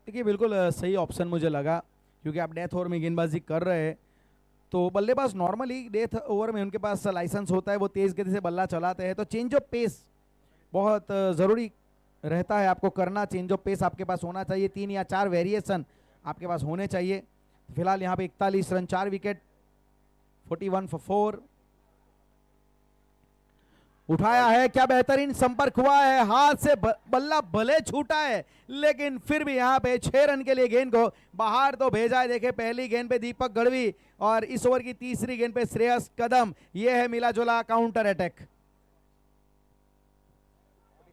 देखिए बिल्कुल सही ऑप्शन मुझे लगा क्योंकि आप डेथ ओवर में गेंदबाजी कर रहे हैं तो बल्लेबाज नॉर्मली डेथ ओवर में उनके पास लाइसेंस होता है, वो तेज गति से बल्ला चलाते हैं, तो चेंज ऑफ पेस बहुत ज़रूरी रहता है आपको करना। चेंज ऑफ पेस आपके पास होना चाहिए, 3 या 4 वेरिएशन आपके पास होने चाहिए। फिलहाल यहाँ पे 41 रन 4 विकेट, 41 for 4 उठाया है। क्या बेहतरीन संपर्क हुआ है, हाथ से बल्ला भले छूटा है लेकिन फिर भी यहाँ पे 6 रन के लिए गेंद को बाहर तो भेजा है। देखे पहली गेंद पे दीपक गढ़वी और इस ओवर की तीसरी गेंद पे श्रेयस कदम, ये है मिला जुला काउंटर अटैक।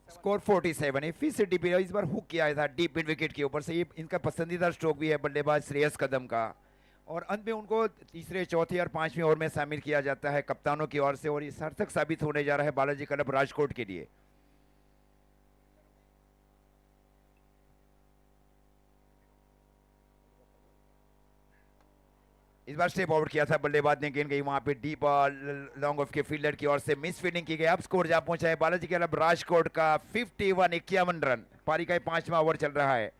स्कोर 47 है। फिर से डीप इस बार हुक किया था डीप मिड विकेट के ऊपर से, ये इनका पसंदीदा स्ट्रोक भी है बल्लेबाज श्रेयस कदम का और अंत में उनको तीसरे, चौथे और पांचवें ओवर में शामिल किया जाता है कप्तानों की ओर से, और ये सार्थक साबित होने जा रहा है बालाजी क्लब राजकोट के लिए। इस बार स्टेप आउट किया था बल्लेबाज ने, गेंद गई वहां पे डीप लॉन्ग ऑफ के फील्डर की ओर से मिस फील्डिंग की गई। अब स्कोर जा पहुंचा है बालाजी क्लब राजकोट का 51 रन। पारी का 5वां ओवर चल रहा है।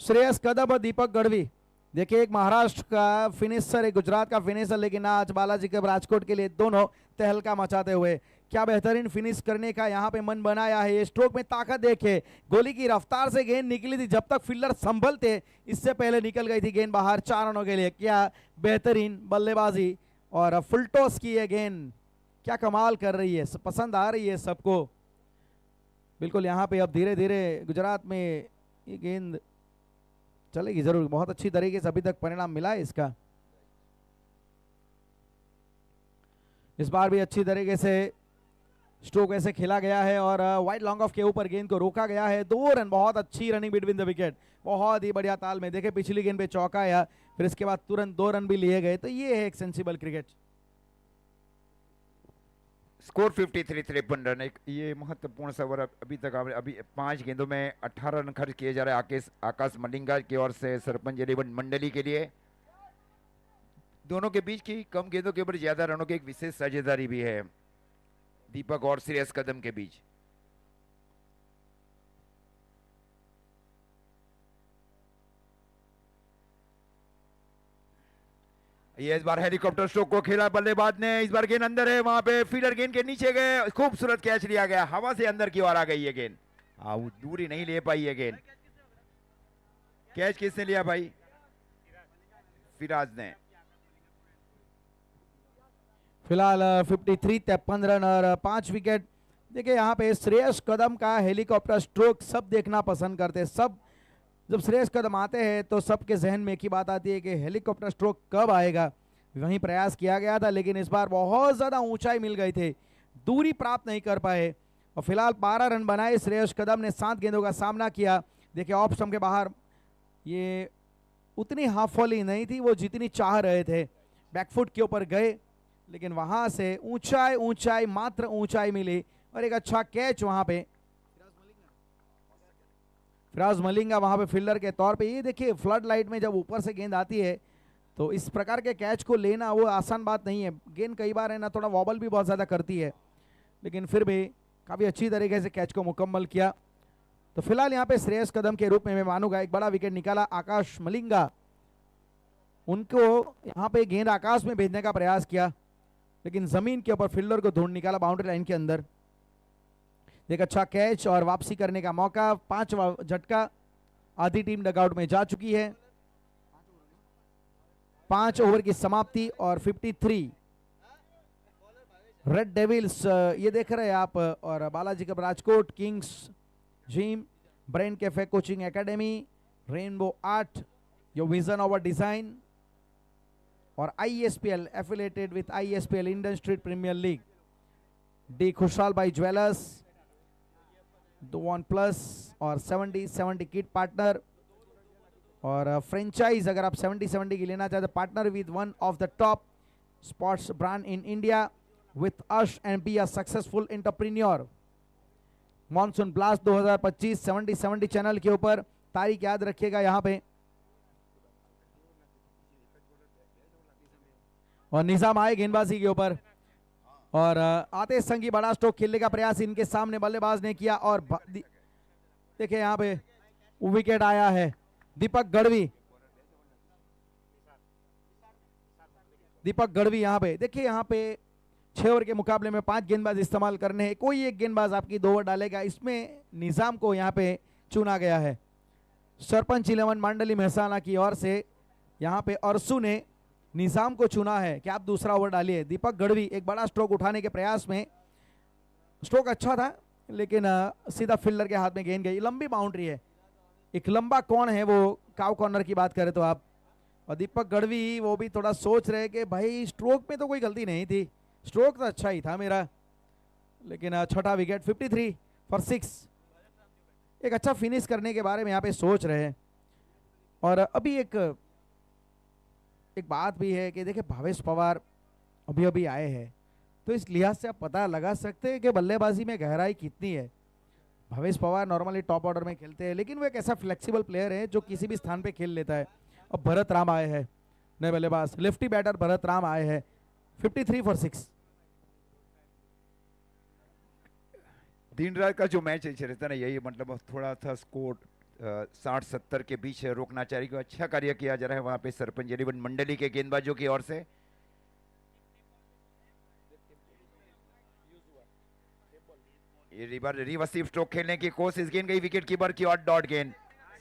श्रेयस कदम और दीपक गढ़वी, देखिए एक महाराष्ट्र का फिनिशर, एक गुजरात का फिनिशर, लेकिन आज बालाजी क्लब राजकोट के लिए दोनों तहलका मचाते हुए क्या बेहतरीन फिनिश करने का यहाँ पे मन बनाया है। ये स्ट्रोक में ताकत देखे, गोली की रफ्तार से गेंद निकली थी, जब तक फील्डर संभलते इससे पहले निकल गई थी गेंद बाहर 4 रनों के लिए। क्या बेहतरीन बल्लेबाजी और फुल टॉस की है गेंद, क्या कमाल कर रही है, पसंद आ रही है सबको बिल्कुल। यहाँ पे अब धीरे धीरे गुजरात में ये गेंद चलेगी जरूर, बहुत अच्छी तरीके से अभी तक परिणाम मिला है इसका। इस बार भी अच्छी तरीके से स्ट्रोक ऐसे खेला गया है और वाइड लॉन्ग ऑफ के ऊपर गेंद को रोका गया है। 2 रन, बहुत अच्छी रनिंग बिटवीन द विकेट, बहुत ही बढ़िया ताल में। देखे पिछली गेंद पे चौका आया, फिर इसके बाद तुरंत 2 रन भी लिए गए, तो ये है एक सेंसिबल क्रिकेट। Score 53 run. एक ये महत्वपूर्ण सवर अभी तक अभी 5 गेंदों में 18 रन खर्च किए जा रहे हैं आकाश मलिंगा की ओर से सरपंच 11 मंडली के लिए। दोनों के बीच की कम गेंदों के ऊपर ज्यादा रनों की एक विशेष साझेदारी भी है दीपक और श्रेयस कदम के बीच। ये इस बार हेलीकॉप्टर स्ट्रोक को खेला बल्लेबाज ने, इस बार गेंद अंदर है, वहां पे फील्डर गेंद के नीचे गए, खूबसूरत कैच लिया गया, हवा से अंदर की ओर आ गई ये गेंद। वो दूरी नहीं ले पाई ये गेंद। कैच किसने लिया भाई? फिराज ने। फिलहाल 53 रन और 5 विकेट। देखिए यहाँ पे श्रेयस कदम का हेलीकॉप्टर स्ट्रोक सब देखना पसंद करते हैं। सब जब श्रेयस कदम आते हैं तो सबके जहन में एक ही बात आती है कि हेलीकॉप्टर स्ट्रोक कब आएगा। वहीं प्रयास किया गया था, लेकिन इस बार बहुत ज़्यादा ऊंचाई मिल गई थी, दूरी प्राप्त नहीं कर पाए। और फिलहाल 12 रन बनाए श्रेयस कदम ने, 7 गेंदों का सामना किया। देखिए ऑफ स्टंप के बाहर ये उतनी हाफ वॉली नहीं थी वो जितनी चाह रहे थे, बैकफुट के ऊपर गए, लेकिन वहां से ऊंचाई मात्र ऊंचाई मिली और एक अच्छा कैच वहां पे फिराज मलिंगा वहां पे फील्डर के तौर पे। ये देखिए फ्लड लाइट में जब ऊपर से गेंद आती है तो इस प्रकार के कैच को लेना वो आसान बात नहीं है। गेंद कई बार है ना थोड़ा वॉबल भी बहुत ज़्यादा करती है, लेकिन फिर भी काफ़ी अच्छी तरीके से कैच को मुकम्मल किया। तो फिलहाल यहाँ पे श्रेयस कदम के रूप में मैं मानूंगा एक बड़ा विकेट निकाला आकाश मलिंगा। उनको यहाँ पे गेंद आकाश में भेजने का प्रयास किया, लेकिन जमीन के ऊपर फील्डर को ढूंढ निकाला बाउंड्री लाइन के अंदर। एक अच्छा कैच और वापसी करने का मौका, 5वां झटका। आधी टीम डगआउट में जा चुकी है। 5 ओवर की समाप्ति और 53 रेड डेविल्स ये देख रहे हैं आप, और Balaji club Rajkot, kings gym, brain cafe coaching academy, rainbow art, your vision over design, और ISPL affiliated with ISPL Indian street premier league, D Khushal Bhai jewellers, दो वन प्लस और 70-70 किट पार्टनर, और फ्रेंचाइज अगर आप 70-70 की लेना चाहते partner with one of the top sports brand in India with us and be a successful entrepreneur. Monsoon blast 2025 70-70 channel के ऊपर, तारीख याद रखिएगा यहाँ पे। और निजाम आए गेंदबाजी के ऊपर और आते संगी बड़ा स्ट्रोक खेलने का प्रयास इनके सामने बल्लेबाज ने किया और देखिए यहाँ पे विकेट आया है। दीपक गढ़वी यहाँ पे देखिए, यहाँ पे 6 ओवर के मुकाबले में 5 गेंदबाज इस्तेमाल करने हैं, कोई एक गेंदबाज आपकी 2 ओवर डालेगा। इसमें निजाम को यहाँ पे चुना गया है सरपंच 11 मंडली महसाना की ओर से। यहाँ पे अरसू ने निजाम को चुना है कि आप दूसरा ओवर डालिए। दीपक गढ़वी एक बड़ा स्ट्रोक उठाने के प्रयास में, स्ट्रोक अच्छा था लेकिन सीधा फील्डर के हाथ में गेंद गई। लंबी बाउंड्री है, एक लंबा कौन है वो काउ कॉर्नर की बात करें तो आप, और दीपक गढ़वी वो भी थोड़ा सोच रहे कि भाई स्ट्रोक में तो कोई गलती नहीं थी, स्ट्रोक तो अच्छा ही था मेरा, लेकिन छठा विकेट 53 फॉर 6, एक अच्छा फिनिश करने के बारे में यहाँ पे सोच रहे हैं। और अभी एक एक बात भी है कि देखिए भावेश पवार अभी अभी आए हैं, तो इस लिहाज से आप पता लगा सकते हैं कि बल्लेबाजी में गहराई कितनी है। Bhavesh Pawar normally top order में खेलते हैं, लेकिन वो एक ऐसा फ्लेक्सिबल प्लेयर है जो किसी भी स्थान पे खेल लेता है। अब भरत राम आए हैं, नए बल्लेबाज लेफ्टी बैटर भरत राम आए हैं, 53 फॉर 6। दिन रात का जो मैच रहता है ना, यही मतलब थोड़ा सा स्कोर 60-70 के बीच रोकना चाहिए। अच्छा कार्य किया जा रहा है वहां पे सरपंच एलिवन मंडली के गेंदबाजों की ओर से। ये रिवर्सिव स्ट्रोक खेलने की कोशिश, गेंद गई विकेट कीपर की और डॉट गेंद।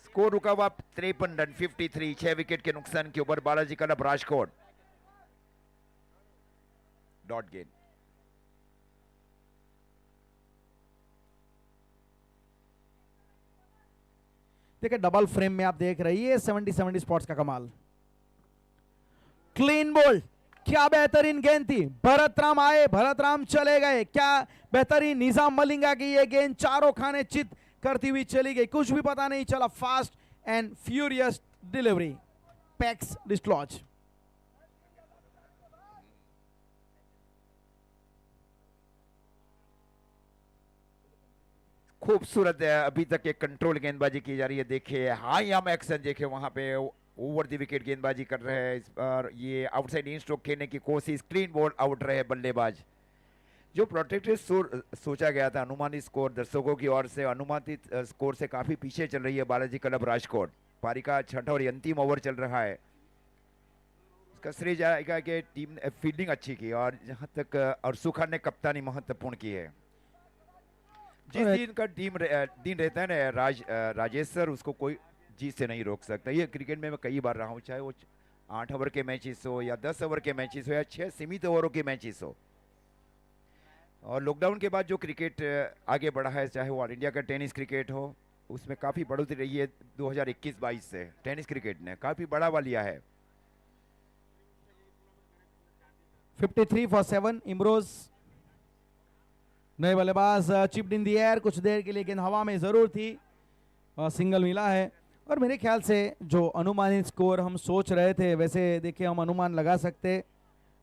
स्कोर रुका हुआ 53 रन 53, 6 विकेट के नुकसान के ऊपर बालाजी क्लब राजकोट। डॉट गेंद। देखिए डबल फ्रेम में आप देख रही है 70 स्पॉट्स का कमाल। क्लीन बोल्ड, क्या बेहतरीन गेंद थी। भरत राम आए, भरत राम चले गए, क्या बेहतरीन निजाम मलिंगा की ये गेंद चारों खाने चित करती हुई चली गई, कुछ भी पता नहीं चला। Fast and furious delivery, pegs dislodge. खूबसूरत है, अभी तक एक कंट्रोल गेंदबाजी की जा रही है। देखिए हाई आर्म एक्शन, देखिए वहां पे ओवर द विकेट गेंदबाजी कर रहे हैं। इस बार ये आउटसाइड इन स्ट्रोक खेलने की कोशिश, क्लीन बॉल आउट रहे बल्लेबाज। जो प्रोटेक्टेड सोचा गया था अनुमानित स्कोर दर्शकों की ओर से, अनुमानित स्कोर से काफी पीछे चल रही है बालाजी क्लब राजकोट। पारी का छठा और अंतिम ओवर चल रहा है। इसका श्रेय जाएगा कि टीम ने फील्डिंग अच्छी की और जहां तक अरसू खान ने कप्तानी महत्वपूर्ण की है। जिस दिन का दिन रहता है ना राजेश सर, उसको कोई जीत से नहीं रोक सकता। ये क्रिकेट में मैं कई बार रहा हूँ, चाहे वो 8 ओवर के मैचेस हो या 10 ओवर के मैचेस हो या 6 सीमित ओवरों के मैचेस हो। और लॉकडाउन के बाद जो क्रिकेट आगे बढ़ा है, चाहे वो ऑल इंडिया का टेनिस क्रिकेट हो, उसमें काफी बढ़ोतरी रही है 2021-22 से। टेनिस क्रिकेट ने काफी बढ़ावा लिया है। 53 फॉर 7 इमरोज, नए बल्लेबाज चिप्ड इन द एयर, कुछ देर के लिए गेंद हवा में जरूर थी और सिंगल मिला है। और मेरे ख्याल से जो अनुमानित स्कोर हम सोच रहे थे, वैसे देखिए हम अनुमान लगा सकते,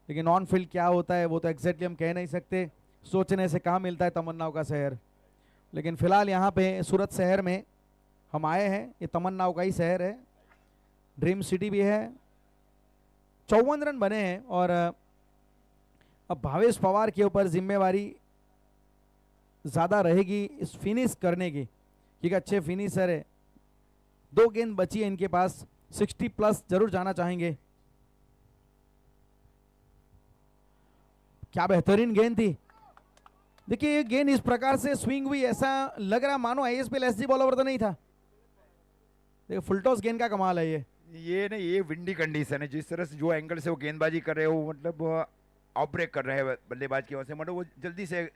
लेकिन ऑन फील्ड क्या होता है वो तो एग्जैक्टली हम कह नहीं सकते। सोचने से कहाँ मिलता है तमन्नाओं का शहर। लेकिन फिलहाल यहाँ पे सूरत शहर में हम आए हैं, ये तमन्नाओं का ही शहर है, ड्रीम सिटी भी है। 54 रन बने हैं और अब भावेश पवार के ऊपर जिम्मेवारी ज़्यादा रहेगी इस फिनिश करने की, क्योंकि अच्छे फिनिशर है। 2 गेंद बची है इनके पास, 60 प्लस जरूर जाना चाहेंगे। क्या बेहतरीन गेंद थी। देखिए ये गेंद इस प्रकार से स्विंग हुई, ऐसा लग रहा मानो आईएसपीएल एसजी बॉलर तो नहीं था। देखिए फुलटॉस गेंद का कमाल है ये नहीं, ये विंडी कंडीशन है। जिस तरह से जो एंगल से वो गेंदबाजी कर रहे हो, मतलब ऑफ ब्रेक कर रहे हैं बल्लेबाज की ओर से, मतलब वो जल्दी से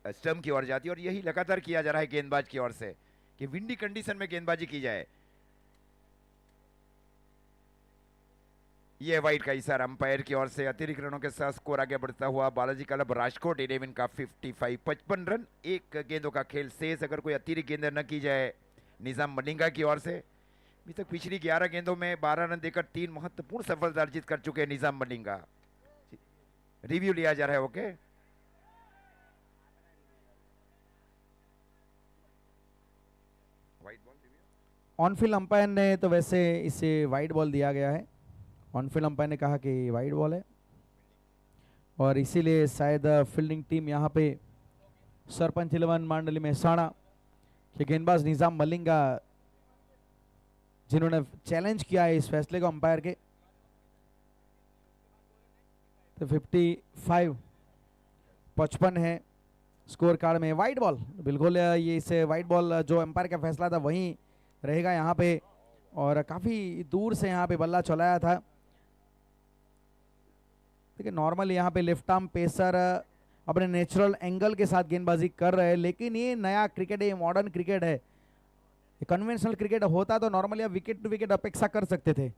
स्टंप की ओर जाती है। और यही लगातार किया जा रहा है गेंदबाज की ओर से कि विंडी कंडीशन में गेंदबाजी की जाए। ये वाइड का इशारा अंपायर की ओर से। अतिरिक्त रनों के साथ स्कोर आगे बढ़ता हुआ बालाजी क्लब राजकोट 11 का 55 रन, 1 गेंदों का खेल शेष अगर कोई अतिरिक्त गेंद न की जाए निजाम मलिंगा की ओर से। अभी तक पिछली 11 गेंदों में 12 रन देकर 3 महत्वपूर्ण सफलता अर्जित कर चुके हैं निजाम मलिंगा। रिव्यू लिया जा रहा है। ओके, ऑन फील्ड अंपायर ने तो वैसे इसे वाइड बॉल दिया गया है। ऑन फील्ड अंपायर ने कहा कि वाइड बॉल है और इसीलिए शायद फील्डिंग टीम यहाँ पे सरपंच 11 मंडली मेहसाणा के गेंदबाज निजाम मलिंगा, जिन्होंने चैलेंज किया है इस फैसले को अंपायर के, तो 55 है स्कोर कार्ड में। वाइड बॉल बिल्कुल, ये इसे वाइड बॉल जो अंपायर का फैसला था वहीं रहेगा यहाँ पे। और काफ़ी दूर से यहाँ पे बल्ला चलाया था। देखिए नॉर्मल यहाँ पे लेफ्ट आर्म पेसर अपने नेचुरल एंगल के साथ गेंदबाजी कर रहे हैं, लेकिन ये नया क्रिकेट है, ये मॉडर्न क्रिकेट है। कन्वेंशनल क्रिकेट होता तो नॉर्मली आप विकेट टू विकेट अपेक्षा कर सकते थे,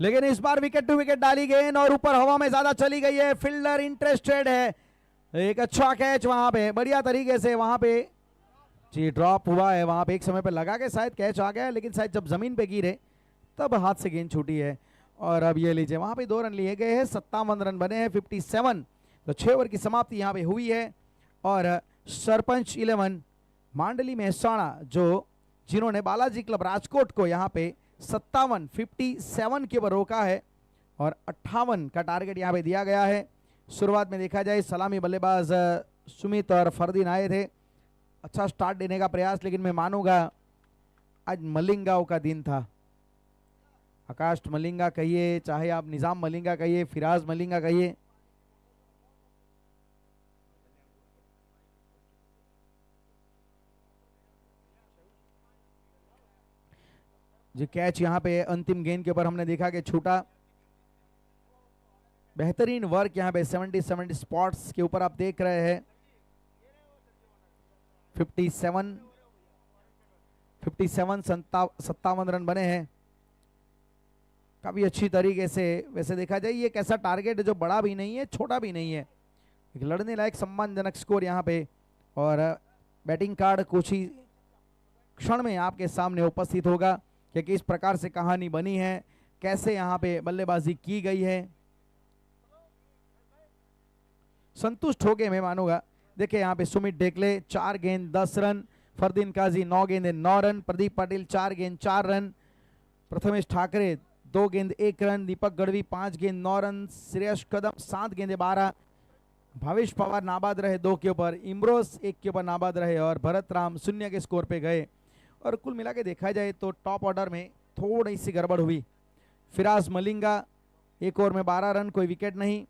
लेकिन इस बार विकेट टू विकेट डाली गेंद और ऊपर हवा में ज्यादा चली गई है। फील्डर इंटरेस्टेड है, एक अच्छा कैच वहां पे बढ़िया तरीके से वहां पे जी ड्रॉप हुआ है। वहां पे एक समय पे लगा के शायद कैच आ गया, लेकिन शायद जब जमीन पे गिरे तब हाथ से गेंद छूटी है। और अब ये लीजिए वहां पे 2 रन लिए गए हैं, 57 रन बने हैं 57। तो 6 ओवर की समाप्ति यहाँ पे हुई है। और सरपंच 11 मांडली मेहसाणा जिन्होंने बालाजी क्लब राजकोट को यहाँ पे 57 के ऊपर रोका है और 58 का टारगेट यहाँ पे दिया गया है। शुरुआत में देखा जाए सलामी बल्लेबाज सुमित और फरदीन आए थे, अच्छा स्टार्ट देने का प्रयास, लेकिन मैं मानूंगा आज मलिंगाओं का दिन था। आकाश मलिंगा कहिए, चाहे आप निजाम मलिंगा कहिए, फिराज मलिंगा कहिए, जो कैच यहाँ पे अंतिम गेंद के ऊपर हमने देखा कि छूटा। बेहतरीन वर्क यहाँ पे 70 स्पॉट्स के ऊपर आप देख रहे हैं। 57 रन बने हैं, काफी अच्छी तरीके से। वैसे देखा जाए ये कैसा टारगेट है जो बड़ा भी नहीं है छोटा भी नहीं है, एक लड़ने लायक सम्मानजनक स्कोर यहाँ पे। और बैटिंग कार्ड कुछ ही क्षण में आपके सामने उपस्थित होगा कि किस प्रकार से कहानी बनी है, कैसे यहाँ पे बल्लेबाजी की गई है। संतुष्ट हो गए मैं मानूंगा। देखिए यहाँ पे सुमित डेकले 4 गेंद 10 रन, फरदीन काजी 9 गेंद 9 रन, प्रदीप पाटिल 4 गेंद 4 रन, प्रथमेश ठाकरे 2 गेंद 1 रन, दीपक गढ़वी 5 गेंद 9 रन, श्रेयस कदम 7 गेंद 12, भावेश पवार नाबाद रहे 2 के ऊपर, इमरोज 1 के ऊपर नाबाद रहे और भरत राम 0 के स्कोर पे गए। और कुल मिला के देखा जाए तो टॉप ऑर्डर में थोड़ी सी गड़बड़ हुई। फिराज मलिंगा 1 ओवर में 12 रन, कोई विकेट नहीं,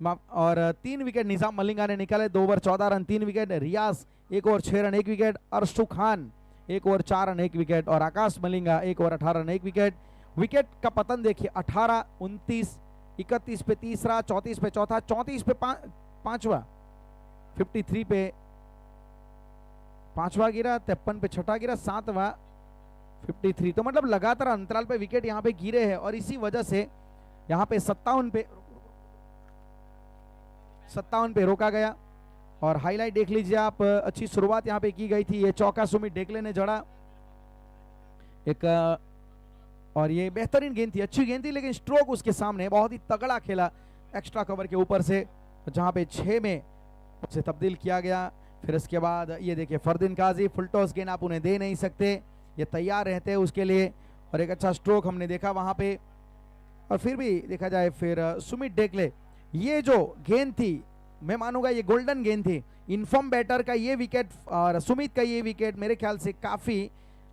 और 3 विकेट निजाम मलिंगा ने निकाले, 2 over 14 run 3 wicket. Riyaz 1 over 6 run 1 wicket, Arshu Khan 1 over 4 run 1 wicket और Akash Malinga 1 over 18 run 1 wicket. Wicket का पतन देखिए 18, 29, 31 पे तीसरा, 34 पे चौथा, 34 पे पांचवा, 53 पे पांचवा गिरा, 53 पे छठा गिरा, 7वां 53। तो मतलब लगातार अंतराल पे विकेट यहाँ पे गिरे हैं और इसी वजह से यहाँ पे 57 पे रोका गया। और हाईलाइट देख लीजिए आप, अच्छी शुरुआत यहाँ पे की गई थी, ये चौका सुमित डेकले ने जड़ा एक, और ये बेहतरीन गेंद थी, अच्छी गेंद थी, लेकिन स्ट्रोक उसके सामने बहुत ही तगड़ा खेला एक्स्ट्रा कवर के ऊपर से, जहां पे 6 में उसे तब्दील किया गया। फिर इसके बाद ये देखिए फरदीन काजी, फुल टॉस गेंद आप उन्हें दे नहीं सकते, ये तैयार रहते हैं उसके लिए, और एक अच्छा स्ट्रोक हमने देखा वहां पे। और फिर भी देखा जाए फिर सुमित डेकले, ये जो गेंद थी मैं मानूंगा ये गोल्डन गेंद थी। इनफॉर्म बैटर का ये विकेट और सुमित का ये विकेट मेरे ख्याल से काफी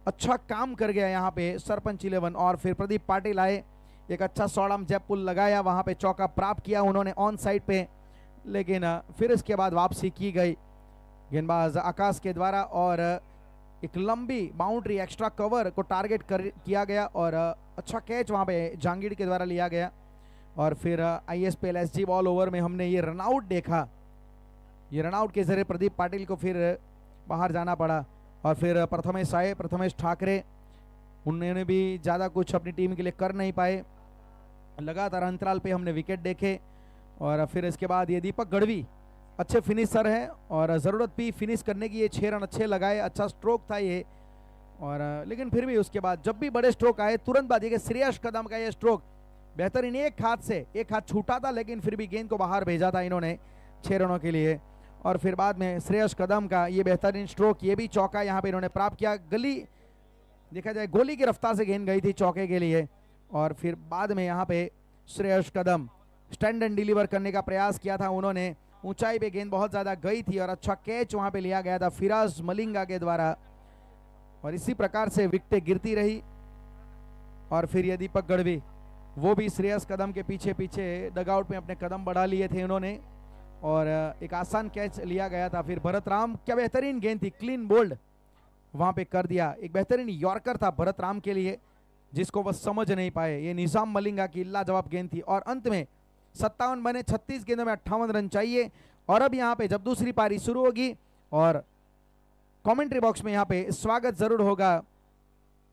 अच्छा काम कर गया यहाँ पे सरपंच 11। और फिर प्रदीप पाटिल आए, एक अच्छा शॉर्ट जैप पुल लगाया, वहां पे चौका प्राप्त किया उन्होंने ऑन साइड पे, लेकिन फिर इसके बाद वापसी की गई गेंदबाज आकाश के द्वारा और एक लंबी बाउंड्री एक्स्ट्रा कवर को टारगेट किया गया और अच्छा कैच वहां पे जहांगीर के द्वारा लिया गया। और फिर ISPL SG बॉल ओवर में हमने ये रनआउट देखा, ये रनआउट के जरिए प्रदीप पाटिल को फिर बाहर जाना पड़ा। और फिर प्रथमेश आए, प्रथमेश ठाकरे, उन्होंने भी ज़्यादा कुछ अपनी टीम के लिए कर नहीं पाए, लगातार अंतराल पे हमने विकेट देखे। और फिर इसके बाद ये दीपक गढ़वी अच्छे फिनिशर है और ज़रूरत भी फिनिश करने की, ये 6 रन अच्छे लगाए, अच्छा स्ट्रोक था ये। और लेकिन फिर भी उसके बाद जब भी बड़े स्ट्रोक आए तुरंत बाद देखिए श्रेयस कदम का ये स्ट्रोक बेहतरीन, एक हाथ छूटा था लेकिन फिर भी गेंद को बाहर भेजा था इन्होंने 6 रनों के लिए। और फिर बाद में श्रेयस कदम का ये बेहतरीन स्ट्रोक, ये भी चौका यहाँ पे इन्होंने प्राप्त किया। गली देखा जाए गोली की रफ्तार से गेंद गई थी चौके के लिए। और फिर बाद में यहाँ पे श्रेयस कदम स्टैंड एंड डिलीवर करने का प्रयास किया था उन्होंने, ऊंचाई पे गेंद बहुत ज़्यादा गई थी और अच्छा कैच वहाँ पे लिया गया था फिराज मलिंगा के द्वारा। और इसी प्रकार से विकेटें गिरती रही। और फिर ये दीपक गढ़वी, वो भी श्रेयस कदम के पीछे पीछे डगआउट में अपने कदम बढ़ा लिए थे उन्होंने और एक आसान कैच लिया गया था। फिर भरत राम, क्या बेहतरीन गेंद थी, क्लीन बोल्ड वहां पे कर दिया, एक बेहतरीन यॉर्कर था भरत राम के लिए जिसको वह समझ नहीं पाए। ये निजाम मलिंगा की लाजवाब गेंद थी। और अंत में 57 बने, 36 गेंदों में 58 रन चाहिए। और अब यहाँ पे जब दूसरी पारी शुरू होगी और कमेंट्री बॉक्स में यहाँ पे स्वागत जरूर होगा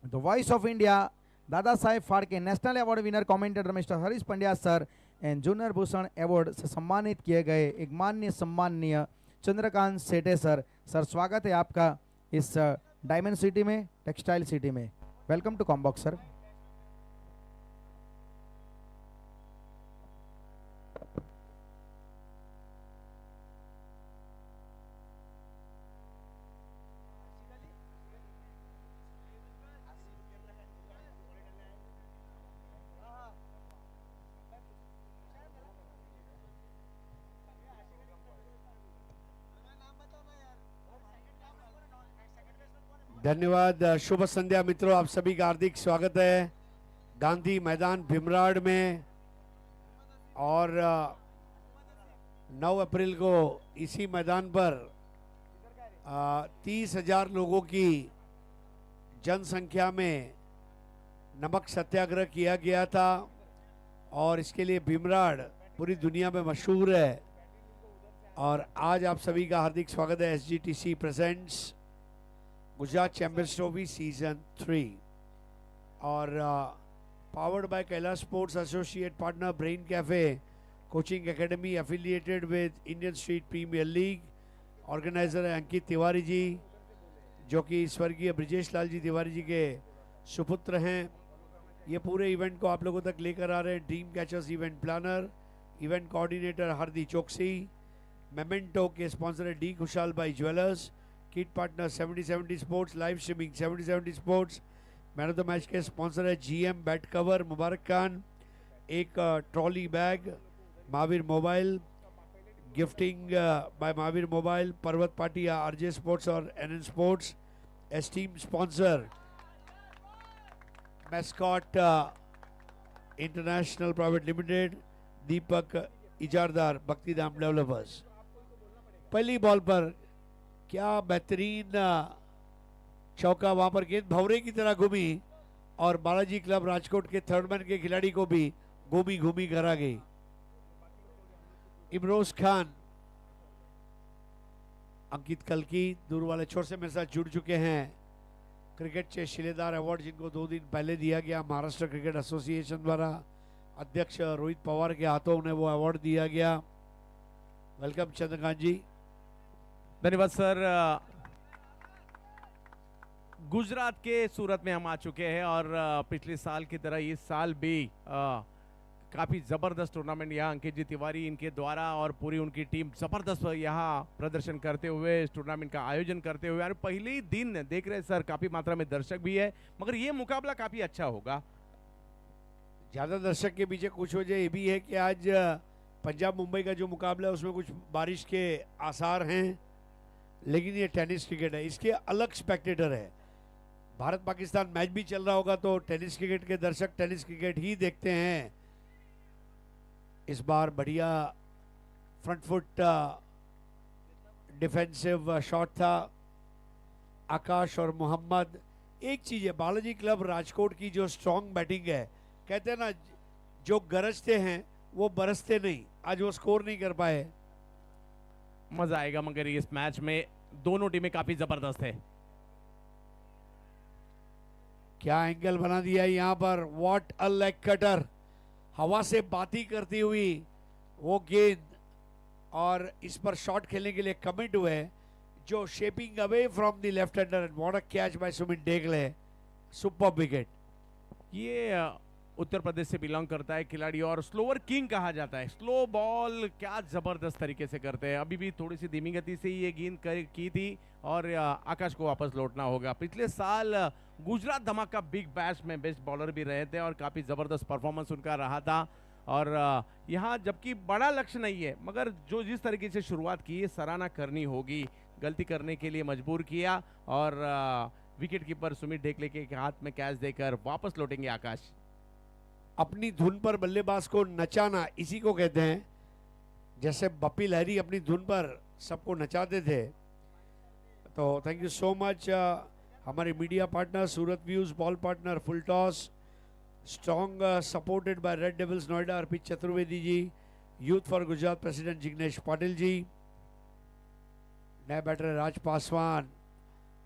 the voice of India Dada Saheb Phalke national award winner commentator mister Harish Pandya sir and junior Bhushan award से सम्मानित किए गए एक माननीय सम्माननीय चंद्रकांत सेठे सर। सर स्वागत है आपका इस डायमंड सिटी में, टेक्सटाइल सिटी में। Welcome to com box sir. धन्यवाद। शुभ संध्या मित्रों, आप सभी का हार्दिक स्वागत है गांधी मैदान भीमराड में। और 9 अप्रैल को इसी मैदान पर 30,000 लोगों की जनसंख्या में नमक सत्याग्रह किया गया था और इसके लिए भीमराड पूरी दुनिया में मशहूर है। और आज आप सभी का हार्दिक स्वागत है। SGTC presents Gujarat champions trophy season 3 और powered by Kailash sports associate partner brain cafe coaching academy affiliated with Indian street premier league. Organiser है अंकित तिवारी जी, जो कि स्वर्गीय ब्रिजेश लाल जी तिवारी जी के सुपुत्र हैं। ये पूरे इवेंट को आप लोगों तक लेकर आ रहे हैं dream catchers event planner, event coordinator Hardi Chauksi, memento के स्पॉन्सर है D Khushal Bhai jewellers, kit partner 70-70 sports, live streaming 70-70 sports, man of the match के स्पॉन्सर है GM bat cover Mubarak Khan, एक trolley bag Mahavir mobile, gifting by Mahavir mobile, Parvat Patiya RJ sports और NN sports, esteem sponsor mascot international private limited, Deepak Ijardar Bhaktidham developers. पहली बॉल पर क्या बेहतरीन चौका, वहां पर गेंद भंवरे की तरह घूमी और बालाजी क्लब राजकोट के थर्डमैन के खिलाड़ी को भी घूमी घूमी करा गई। इमरोज खान, अंकित कलकी दूर वाले छोर से मेरे साथ जुड़ चुके हैं। क्रिकेट के शिलेदार अवार्ड जिनको 2 दिन पहले दिया गया महाराष्ट्र क्रिकेट एसोसिएशन द्वारा, अध्यक्ष रोहित पवार के हाथों उन्हें वो अवार्ड दिया गया। वेलकम चंद्रकांत जी। धन्यवाद सर। गुजरात के सूरत में हम आ चुके हैं और पिछले साल की तरह इस साल भी काफ़ी ज़बरदस्त टूर्नामेंट यहाँ अंकित जी तिवारी इनके द्वारा और पूरी उनकी टीम ज़बरदस्त यहाँ प्रदर्शन करते हुए इस टूर्नामेंट का आयोजन करते हुए, और पहले ही दिन देख रहे हैं सर काफ़ी मात्रा में दर्शक भी है, मगर ये मुकाबला काफ़ी अच्छा होगा। ज़्यादा दर्शक के पीछे कुछ वजह ये भी है कि आज पंजाब मुंबई का जो मुकाबला है उसमें कुछ बारिश के आसार हैं, लेकिन ये टेनिस क्रिकेट है, इसके अलग स्पेक्टेटर है। भारत पाकिस्तान मैच भी चल रहा होगा तो टेनिस क्रिकेट के दर्शक टेनिस क्रिकेट ही देखते हैं। इस बार बढ़िया फ्रंट फुट डिफेंसिव शॉट था आकाश और मोहम्मद। एक चीज है, बालाजी क्लब राजकोट की जो स्ट्रॉन्ग बैटिंग है, कहते हैं ना जो गरजते हैं वो बरसते नहीं, आज वो स्कोर नहीं कर पाए। मजा आएगा, मगर इस मैच में दोनों टीमें काफी जबरदस्त है। क्या एंगल बना दिया यहाँ पर, व्हाट अ लेग कटर, हवा से बाती करती हुई वो गेंद, और इस पर शॉट खेलने के लिए कमिट हुए जो shaping away from the left hander and what a catch by Sumit Degle, super wicket. ये उत्तर प्रदेश से बिलोंग करता है खिलाड़ी और स्लोअर किंग कहा जाता है। स्लो बॉल क्या जबरदस्त तरीके से करते हैं। अभी भी थोड़ी सी धीमी गति से ये गेंद की थी और आकाश को वापस लौटना होगा। पिछले साल गुजरात धमाका बिग बैश में बेस्ट बॉलर भी रहे थे और काफ़ी ज़बरदस्त परफॉर्मेंस उनका रहा था। और यहाँ जबकि बड़ा लक्ष्य नहीं है, मगर जो जिस तरीके से शुरुआत की है सराहना करनी होगी। गलती करने के लिए मजबूर किया और विकेट कीपर सुमित डेगले के हाथ में कैच देकर वापस लौटेंगे आकाश। अपनी धुन पर बल्लेबाज को नचाना इसी को कहते हैं, जैसे बप्पी लहरी अपनी धुन पर सबको नचाते थे। तो थैंक यू सो मच हमारे media partner Surat views, ball partner full toss, strong supported by red devils Noida Arpit Chaturvedi ji, youth for Gujarat president Jignesh Patil ji, नए बैटर राज पासवान,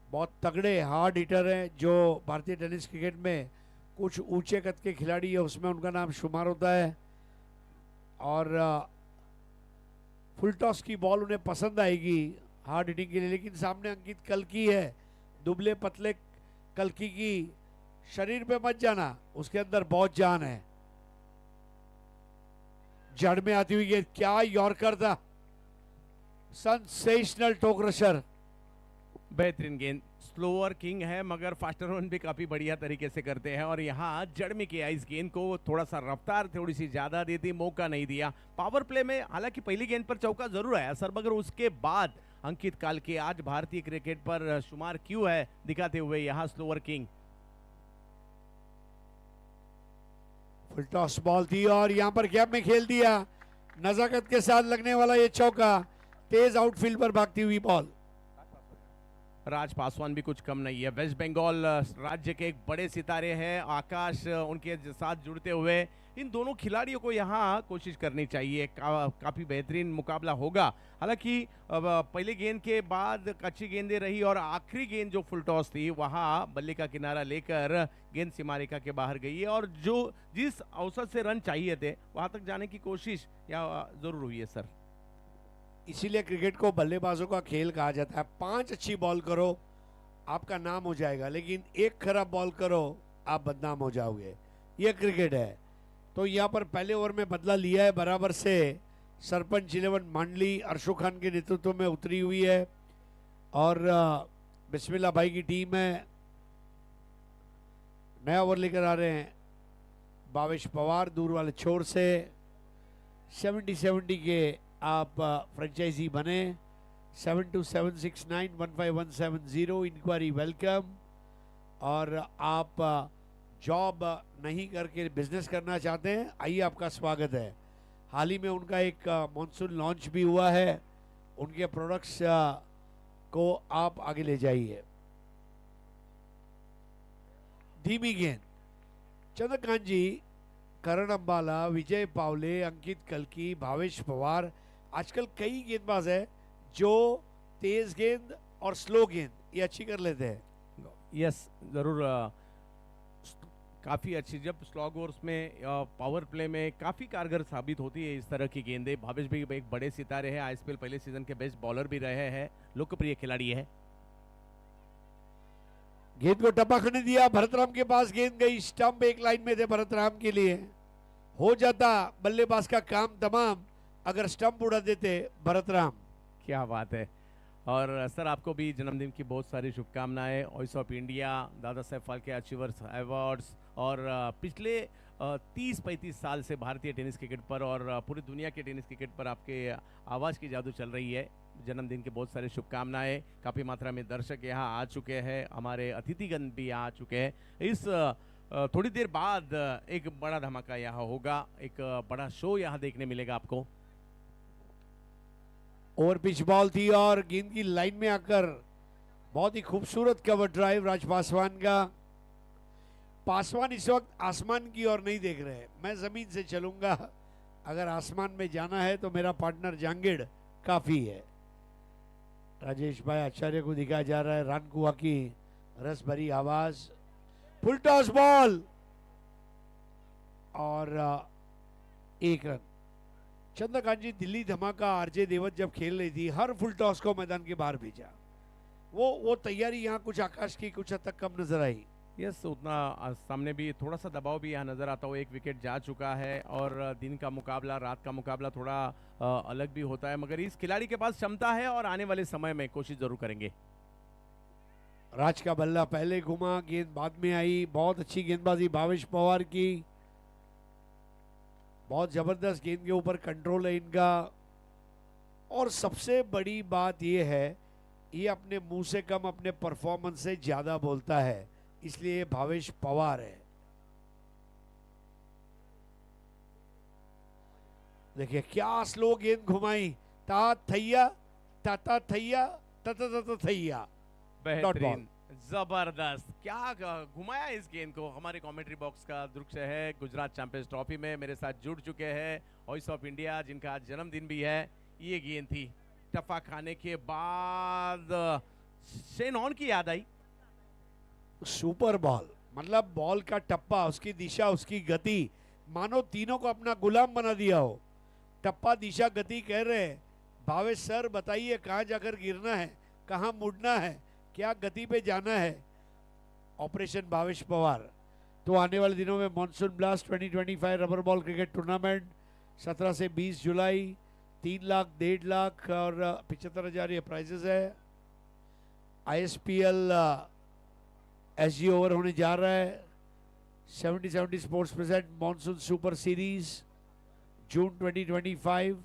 बहुत तगड़े हार्ड हिटर हैं जो भारतीय टेनिस क्रिकेट में कुछ ऊंचे कद के खिलाड़ी है उसमें उनका नाम शुमार होता है। और फुल टॉस की बॉल उन्हें पसंद आएगी हार्ड हिटिंग के लिए, लेकिन सामने अंकित कलकी है, दुबले पतले कलकी की शरीर पे मत जाना, उसके अंदर बहुत जान है। जड़ में आती हुई गेंद, क्या यॉर्कर था, सेंसेशनल टोक रशर। बेहतरीन गेंद स्लोअर किंग है मगर फास्टर वन भी काफी बढ़िया तरीके से करते हैं और यहाँ जड़ में किया इस गेंद को, थोड़ा सा रफ्तार थोड़ी सी ज्यादा दी थी, मौका नहीं दिया। पावर प्ले में हालांकि पहली गेंद पर चौका जरूर आया सर, मगर उसके बाद अंकित कालके आज भारतीय क्रिकेट पर शुमार क्यों है दिखाते हुए यहाँ slower king. Full toss ball थी और यहाँ पर गैप में खेल दिया, नजाकत के साथ लगने वाला ये चौका, तेज आउटफील्ड पर भागती हुई बॉल। राज पासवान भी कुछ कम नहीं है, वेस्ट बंगाल राज्य के एक बड़े सितारे हैं, आकाश उनके साथ जुड़ते हुए इन दोनों खिलाड़ियों को यहाँ कोशिश करनी चाहिए। काफी बेहतरीन मुकाबला होगा। हालांकि पहले गेंद के बाद कच्ची गेंदें रही और आखिरी गेंद जो फुल टॉस थी वहाँ बल्ले का किनारा लेकर गेंद सीमारेखा के बाहर गई है और जो जिस अवसर से रन चाहिए थे वहां तक जाने की कोशिश यहाँ जरूर हुई है सर। इसीलिए क्रिकेट को बल्लेबाजों का खेल कहा जाता है। 5 अच्छी बॉल करो आपका नाम हो जाएगा, लेकिन एक खराब बॉल करो आप बदनाम हो जाओगे। यह क्रिकेट है। तो यहाँ पर पहले ओवर में बदला लिया है बराबर से। सरपंच 11 मांडली अरशोक खान के नेतृत्व में उतरी हुई है और बिस्मिल्लाह भाई की टीम है। नया ओवर लेकर आ रहे हैं भावेश पवार दूर वाले छोर से। 70-70 के आप फ्रेंचाइजी बने। 7276915170 इंक्वायरी वेलकम। और आप जॉब नहीं करके बिजनेस करना चाहते हैं, आइए आपका स्वागत है। हाल ही में उनका एक मॉनसून लॉन्च भी हुआ है, उनके प्रोडक्ट्स को आप आगे ले जाइए। धीमी गेंद चंद्रकांत जी, करण अंबाला, विजय पावले, अंकित कल्की, भावेश पवार, आजकल कई गेंदबाज है जो तेज गेंद और स्लो गेंद ये अच्छी कर लेते हैं। यस जरूर, काफ़ी अच्छी जब स्लॉग ओवर्स में पावर प्ले में काफ़ी कारगर साबित होती है इस तरह की गेंदें। भावेश भी एक बड़े सितारे हैं, आईएसपीएल पहले सीजन के बेस्ट बॉलर भी रहे हैं, लोकप्रिय खिलाड़ी है। गेंद को टप्पा करने दिया, भरतराम के पास गेंद गई, स्टंप एक लाइन में थे भरतराम के लिए। हो जाता बल्लेबाज का काम तमाम अगर स्टंप उड़ा देते भरतराम। क्या बात है। और सर आपको भी जन्मदिन की बहुत सारी शुभकामनाएं। Voice of India, Dada Saheb Phalke achievers awards और पिछले 30-35 साल से भारतीय टेनिस क्रिकेट पर और पूरी दुनिया के टेनिस क्रिकेट पर आपके आवाज़ की जादू चल रही है। जन्मदिन की बहुत सारी शुभकामनाएं। काफ़ी मात्रा में दर्शक यहाँ आ चुके हैं, हमारे अतिथिगण भी आ चुके हैं। इस थोड़ी देर बाद एक बड़ा धमाका यहाँ होगा, एक बड़ा शो यहाँ देखने मिलेगा आपको। ओवर पिच बॉल थी और गेंद की लाइन में आकर बहुत ही खूबसूरत कवर ड्राइव राज पासवान का। पासवान इस वक्त आसमान की ओर नहीं देख रहे, मैं जमीन से चलूंगा, अगर आसमान में जाना है तो मेरा पार्टनर जांगिड़ काफी है। राजेश भाई आचार्य को दिखाया जा रहा है रन कुआ की रस भरी आवाज। फुल टॉस बॉल और 1 रन। चंद्रकांत जी, दिल्ली धमाका आरजे देवत जब खेल रही थी हर फुल टॉस को मैदान के बाहर भेजा। वो तैयारी यहाँ कुछ आकाश की कुछ हद तक कम नजर आई। यस, उतना सामने भी थोड़ा सा दबाव भी यहाँ नजर आता हो। एक विकेट जा चुका है और दिन का मुकाबला, रात का मुकाबला थोड़ा अलग भी होता है, मगर इस खिलाड़ी के पास क्षमता है और आने वाले समय में कोशिश जरूर करेंगे। राज का बल्ला पहले घुमा, गेंद बाद में आई। बहुत अच्छी गेंदबाजी भावेश पवार की, बहुत जबरदस्त गेंद के ऊपर कंट्रोल है इनका। और सबसे बड़ी बात यह है, ये अपने मुंह से कम अपने परफॉर्मेंस से ज्यादा बोलता है, इसलिए भावेश पवार है। देखिए क्या स्लो गेंद घुमाई, ता थैया ता थैया ता थैया। बेहतरीन, जबरदस्त, क्या घुमाया इस गेंद को। हमारे कमेंट्री बॉक्स का दृश्य है गुजरात चैंपियंस ट्रॉफी में मेरे साथ जुड़ चुके हैं वॉइस ऑफ इंडिया, जिनका आज जन्मदिन भी है। ये गेंद थी, टप्पा खाने के बाद शेन ऑन की याद आई। सुपर बॉल, मतलब बॉल का टप्पा, उसकी दिशा, उसकी गति, मानो तीनों को अपना गुलाम बना दिया हो। टप्पा, दिशा, गति कह रहे हैं भावेश सर बताइए कहाँ जाकर गिरना है, कहाँ मुड़ना है, क्या गति पे जाना है। ऑपरेशन भावेश पवार। तो आने वाले दिनों में monsoon blast 2025 rubber ball cricket tournament 17 से 20 जुलाई, 3 लाख, 1.5 लाख और 75,000 ये प्राइजेस है। ISPL SG ओवर होने जा रहा है। 70-70 sports present monsoon super series June 2025।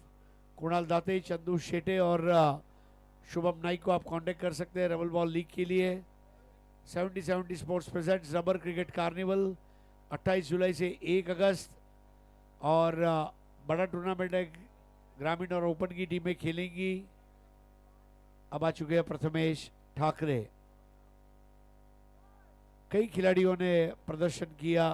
Kunal Date, Chandu Shete और शुभम नाइक को आप कांटेक्ट कर सकते हैं रबल बॉल लीग के लिए। 70-70 sports presents rubber cricket carnival 28 जुलाई से 1 अगस्त। और बड़ा टूर्नामेंट है, ग्रामीण और ओपन की टीमें खेलेंगी। अब आ चुके हैं प्रथमेश ठाकरे। कई खिलाड़ियों ने प्रदर्शन किया।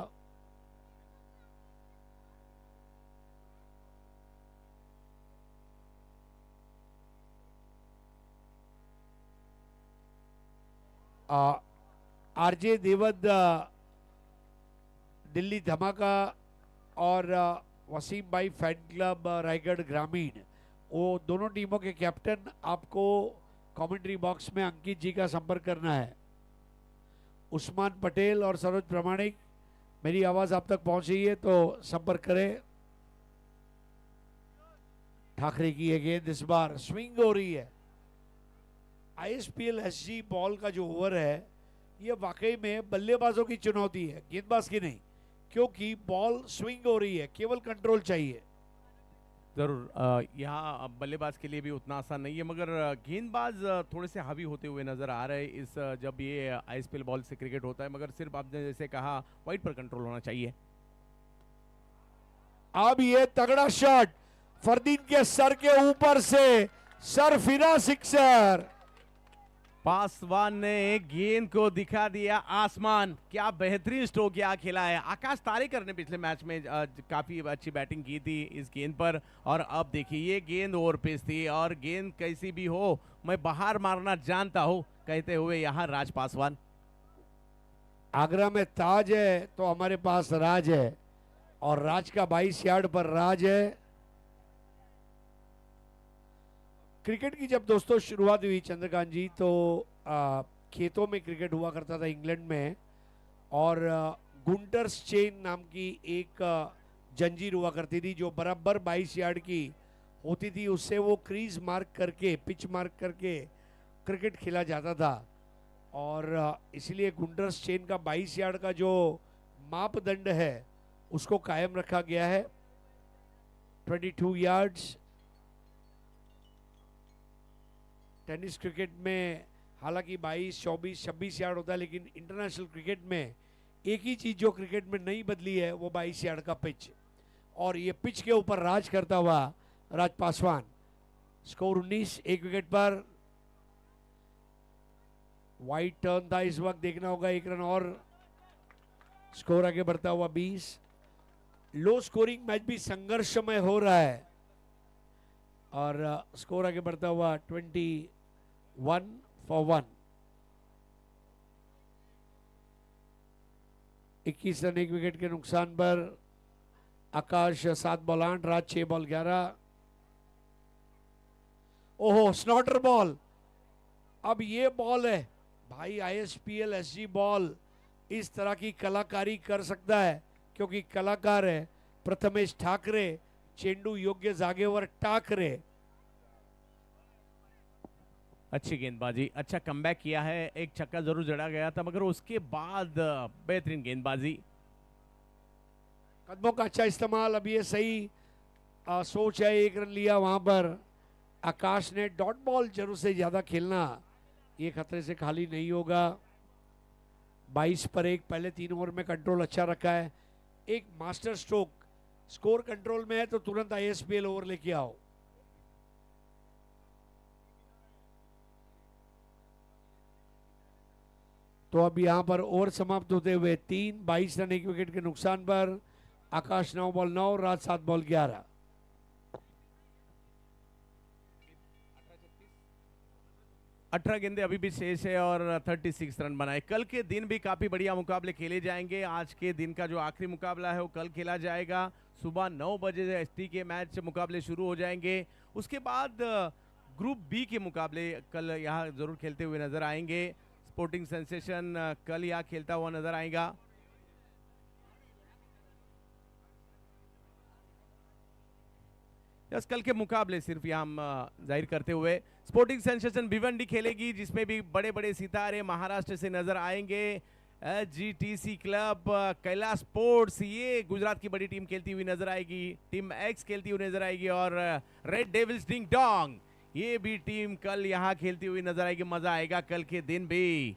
आरजे देवद दिल्ली धमाका और वसीम भाई फैन क्लब रायगढ़ ग्रामीण, वो दोनों टीमों के कैप्टन आपको कमेंट्री बॉक्स में अंकित जी का संपर्क करना है। उस्मान पटेल और सरोज प्रमाणिक, मेरी आवाज आप तक पहुंच रही है तो संपर्क करें। ठाकरे की ये गेंद इस बार स्विंग हो रही है। ISPL SG बॉल का जो ओवर है ये वाकई में बल्लेबाजों की चुनौती है, गेंदबाज की नहीं, क्योंकि बॉल स्विंग हो रही है, केवल कंट्रोल चाहिए। जरूर यहाँ बल्लेबाज के लिए भी उतना आसान नहीं है, मगर गेंदबाज थोड़े से हावी होते हुए नजर आ रहे हैं इस जब ये ISPL बॉल से क्रिकेट होता है, मगर सिर्फ आपने जैसे कहा वाइड पर कंट्रोल होना चाहिए। अब ये तगड़ा शॉट फरदीन के सर के ऊपर से, सर फिरा, सिक्सर। पासवान ने गेंद को दिखा दिया आसमान। क्या बेहतरीन स्ट्रोक यहाँ खेला है। आकाश तारेकर ने पिछले मैच में काफी अच्छी बैटिंग की थी इस गेंद पर, और अब देखिए ये गेंद ओवर पेस थी, और गेंद कैसी भी हो मैं बाहर मारना जानता हूं कहते हुए यहाँ राज पासवान। आगरा में ताज है तो हमारे पास राज है, और राज का 22 यार्ड पर राज है। क्रिकेट की जब दोस्तों शुरुआत हुई चंद्रकांत जी, तो खेतों में क्रिकेट हुआ करता था इंग्लैंड में, और गुंटर्स चेन नाम की एक जंजीर हुआ करती थी जो बराबर 22 यार्ड की होती थी। उससे वो क्रीज मार्क करके, पिच मार्क करके क्रिकेट खेला जाता था, और इसलिए गुंटर्स चेन का 22 यार्ड का जो मापदंड है उसको कायम रखा गया है। 22 यार्ड्स। टेनिस क्रिकेट में हालांकि 22, 24, 26 यार्ड होता है, लेकिन इंटरनेशनल क्रिकेट में एक ही चीज जो क्रिकेट में नहीं बदली है वो 22 यार्ड का पिच, और ये पिच के ऊपर राज करता हुआ राज पासवान। स्कोर 19, 1 विकेट पर। वाइड टर्न था इस वक्त, देखना होगा 1 रन और। स्कोर आगे बढ़ता हुआ 20। लो स्कोरिंग मैच भी संघर्षमय हो रहा है, और स्कोर आगे बढ़ता हुआ 21 for 1। 21 रन 1 विकेट के नुकसान पर। आकाश 7 बॉल 8, राज 6 बॉल 11। ओहो, स्नॉटर बॉल। अब ये बॉल है भाई, ISPL SG बॉल इस तरह की कलाकारी कर सकता है, क्योंकि कलाकार है प्रथमेश ठाकरे, चेंडू योग्य जागेवर टाकरे। अच्छी गेंदबाजी, अच्छा कमबैक किया है। एक छक्का जरूर जड़ा गया था, मगर उसके बाद बेहतरीन गेंदबाजी। कदमों का अच्छा इस्तेमाल। अब ये सही सोच है, 1 रन लिया वहां पर। आकाश ने डॉट बॉल जरूर से ज्यादा खेलना, ये खतरे से खाली नहीं होगा। 22 पर 1, पहले 3 ओवर में कंट्रोल अच्छा रखा है। एक मास्टर स्ट्रोक, स्कोर कंट्रोल में है तो तुरंत ISPL ओवर लेके आओ। तो अब यहां पर ओवर समाप्त होते हुए 3, 22 रन 1 विकेट के नुकसान पर। आकाश 9 बॉल 9, राज 7 बॉल 11। 18 गेंदे अभी भी शेष है और 36 रन बनाए। कल के दिन भी काफी बढ़िया मुकाबले खेले जाएंगे। आज के दिन का जो आखिरी मुकाबला है वो कल खेला जाएगा। सुबह 9 बजे ST के मैच मुकाबले शुरू हो जाएंगे। उसके बाद ग्रुप B के मुकाबले कल यहाँ जरूर खेलते हुए नजर आएंगे। स्पोर्टिंग सेंसेशन कल यहाँ खेलता हुआ नजर आएगा। बस कल के मुकाबले सिर्फ यहाँ हम जाहिर करते हुए स्पोर्टिंग सेंसेशन भिवंडी खेलेगी जिसमें भी बड़े बड़े सितारे महाराष्ट्र से नजर आएंगे। GTC क्लब, कैलाश स्पोर्ट्स, ये गुजरात की बड़ी टीम खेलती हुई नजर आएगी, टीम एक्स खेलती हुई नजर आएगी और रेड डेविल्स डिंग डोंग ये भी टीम कल यहाँ खेलती हुई नजर आएगी। मजा आएगा कल के दिन भी।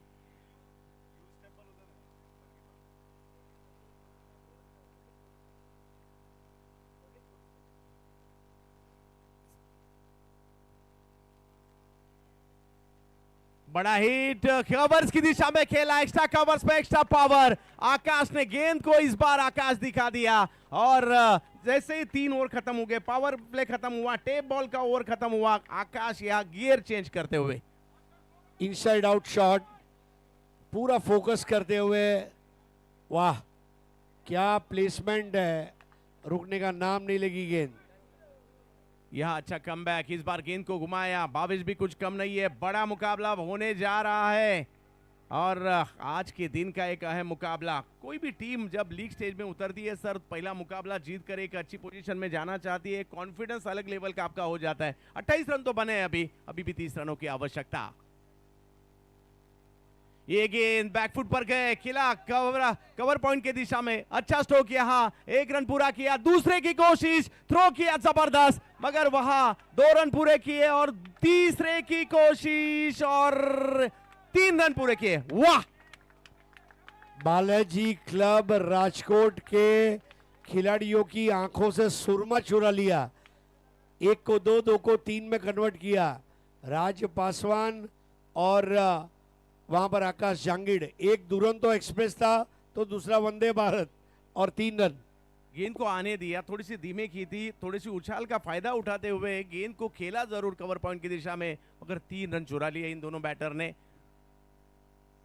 बड़ा हिट कवर्स की दिशा में खेला, एक्स्ट्रा कवर्स पे एक्स्ट्रा पावर। आकाश ने गेंद को इस बार आकाश दिखा दिया और जैसे ही 3 ओवर खत्म हो गए, पावर प्ले खत्म हुआ, टेप बॉल का ओवर खत्म हुआ, आकाश यहाँ गियर चेंज करते हुए इनसाइड आउट शॉट पूरा फोकस करते हुए, वाह क्या प्लेसमेंट है, रुकने का नाम नहीं लेगी गेंद। यह अच्छा कमबैक, इस बार गेंद को घुमाया, भावेश भी कुछ कम नहीं है, बड़ा मुकाबला होने जा रहा है और आज के दिन का एक अहम मुकाबला। कोई भी टीम जब लीग स्टेज में उतरती है सर, पहला मुकाबला जीत कर एक अच्छी पोजीशन में जाना चाहती है, कॉन्फिडेंस अलग लेवल का आपका हो जाता है। 28 रन तो बने हैं अभी भी 30 रनों की आवश्यकता। ये गेंद बैकफुट पर गए, खिला कवर पॉइंट की दिशा में, अच्छा स्ट्रोक यहाँ, 1 रन पूरा किया, दूसरे की कोशिश, थ्रो किया जबरदस्त, मगर वहां 2 रन पूरे किए और तीसरे की कोशिश और 3 रन पूरे किए। वाह, बालाजी क्लब राजकोट के खिलाड़ियों की आंखों से सुरमा चुरा लिया, 1 को 2, 2 को 3 में कन्वर्ट किया। राज पासवान और वहां पर आकाश जांगिड़, एक दुरंतो एक्सप्रेस था तो दूसरा वंदे भारत और 3 रन। गेंद को आने दिया, थोड़ी सी धीमे की थी, थोड़ी सी उछाल का फायदा उठाते हुए गेंद को खेला जरूर कवर पॉइंट की दिशा में, मगर 3 रन चुरा लिए इन दोनों बैटर ने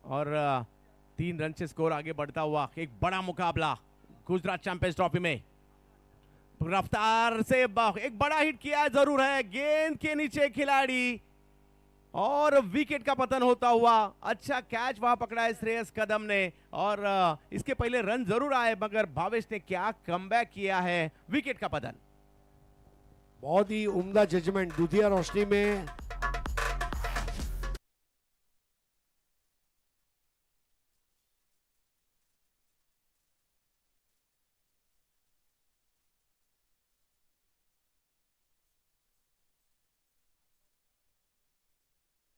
और 3 रन से स्कोर आगे बढ़ता हुआ। एक बड़ा मुकाबला गुजरात चैंपियंस ट्रॉफी में, रफ्तार से एक बड़ा हिट किया जरूर है, गेंद के नीचे खिलाड़ी और विकेट का पतन होता हुआ। अच्छा कैच वहां पकड़ा है श्रेयस कदम ने और इसके पहले रन जरूर आए, मगर भावेश ने क्या कमबैक किया है, विकेट का पतन। बहुत ही उम्दा जजमेंट दुधिया रोशनी में।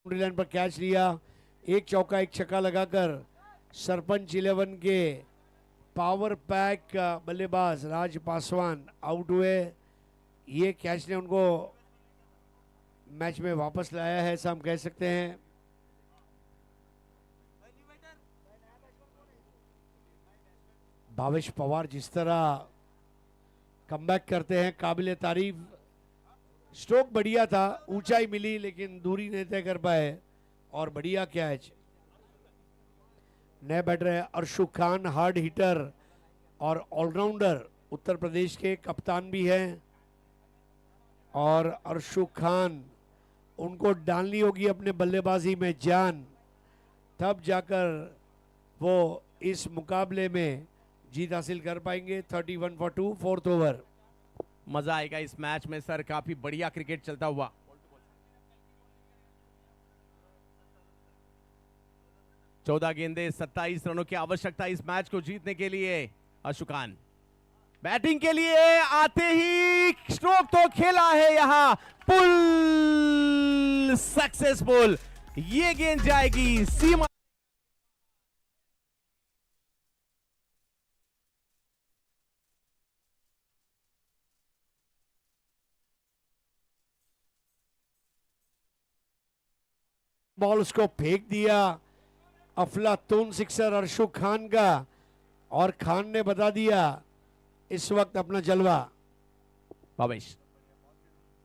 लाइन पर कैच लिया, 1 चौका 1 छक्का लगाकर सरपंच 11 के पावर पैक बल्लेबाज राज पासवान आउट हुए। ये कैच ने उनको मैच में वापस लाया है, ऐसा हम कह सकते हैं। भावेश पवार जिस तरह कमबैक करते हैं, काबिले तारीफ। स्ट्रोक बढ़िया था, ऊंचाई मिली लेकिन दूरी नहीं तय कर पाए और बढ़िया कैच। नए बैटर है अर्शु खान, हार्ड हिटर और ऑलराउंडर, उत्तर प्रदेश के कप्तान भी हैं और अर्शु खान, उनको डालनी होगी अपने बल्लेबाजी में जान, तब जाकर वो इस मुकाबले में जीत हासिल कर पाएंगे। 31 for 2, 4th ओवर। मजा आएगा इस मैच में सर, काफी बढ़िया क्रिकेट चलता हुआ। चौदह गेंदे 27 रनों की आवश्यकता इस मैच को जीतने के लिए। अशुकान बैटिंग के लिए आते ही स्ट्रोक तो खेला है यहां, पुल सक्सेसफुल, ये गेंद जाएगी सीमा। बॉल उसको फेंक दिया, अफलातून सिक्सर अर्शु खान का, और खान ने बता दिया इस वक्त अपना जलवा। भावेश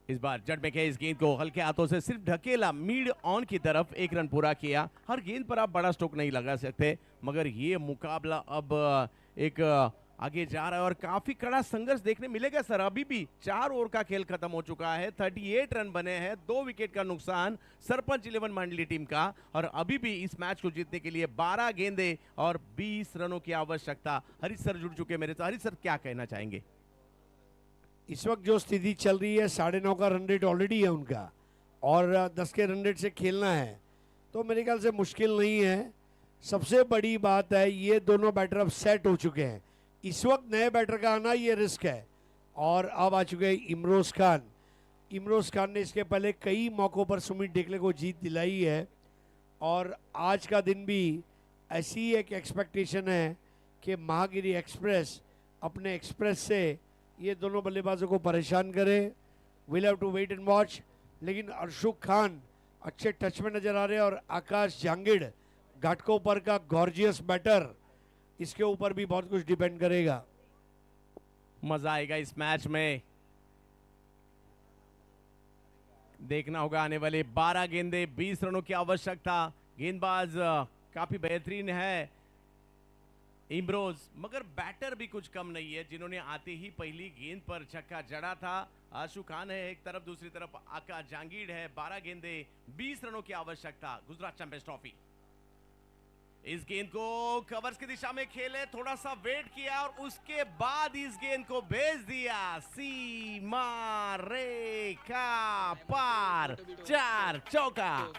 इस बार जड़ में के इस गेंद को हल्के हाथों से सिर्फ ढकेला, मिड ऑन की तरफ 1 रन पूरा किया। हर गेंद पर आप बड़ा स्ट्रोक नहीं लगा सकते, मगर ये मुकाबला अब एक आगे जा रहा है और काफी कड़ा संघर्ष देखने मिलेगा सर। अभी भी 4 ओवर का खेल खत्म हो चुका है, 38 रन बने हैं, 2 विकेट का नुकसान सरपंच 11 मंडली टीम का, और अभी भी इस मैच को जीतने के लिए 12 गेंदे और 20 रनों की आवश्यकता। हरीश सर जुड़ चुके मेरे साथ। हरीश सर क्या कहना चाहेंगे? इस वक्त जो स्थिति चल रही है 9.5 का रन रेट ऑलरेडी है उनका, और 10 के रन रेट से खेलना है तो मेरे ख्याल से मुश्किल नहीं है। सबसे बड़ी बात है ये दोनों बैटर अब सेट हो चुके हैं। इस वक्त नए बैटर का आना ये रिस्क है। और अब आ चुके हैं इमरोज खान। इमरोज खान ने इसके पहले कई मौक़ों पर सुमित डेकले को जीत दिलाई है, और आज का दिन भी ऐसी एक एक्सपेक्टेशन है कि महागिरी एक्सप्रेस अपने एक्सप्रेस से ये दोनों बल्लेबाजों को परेशान करे। Will have to wait and watch. लेकिन अर्शुक खान अच्छे टच में नजर आ रहे हैं, और आकाश जांगिड़ घाटकोपर का गॉर्जियस बैटर, इसके ऊपर भी बहुत कुछ डिपेंड करेगा। मजा आएगा इस मैच में। देखना होगा आने वाले 12 गेंदे 20 रनों की आवश्यकता। गेंदबाज काफी बेहतरीन है इमरोज, मगर बैटर भी कुछ कम नहीं है, जिन्होंने आते ही पहली गेंद पर छक्का जड़ा था। आशु खान है एक तरफ, दूसरी तरफ आकाश जांगीड़ है। 12 गेंदे 20 रनों की आवश्यकता। Gujarat champions trophy. इस गेंद को कवर्स की दिशा में खेले, थोड़ा सा वेट किया और उसके बाद इस गेंद को भेज दिया सीमा रेखा पार। 4 चौका।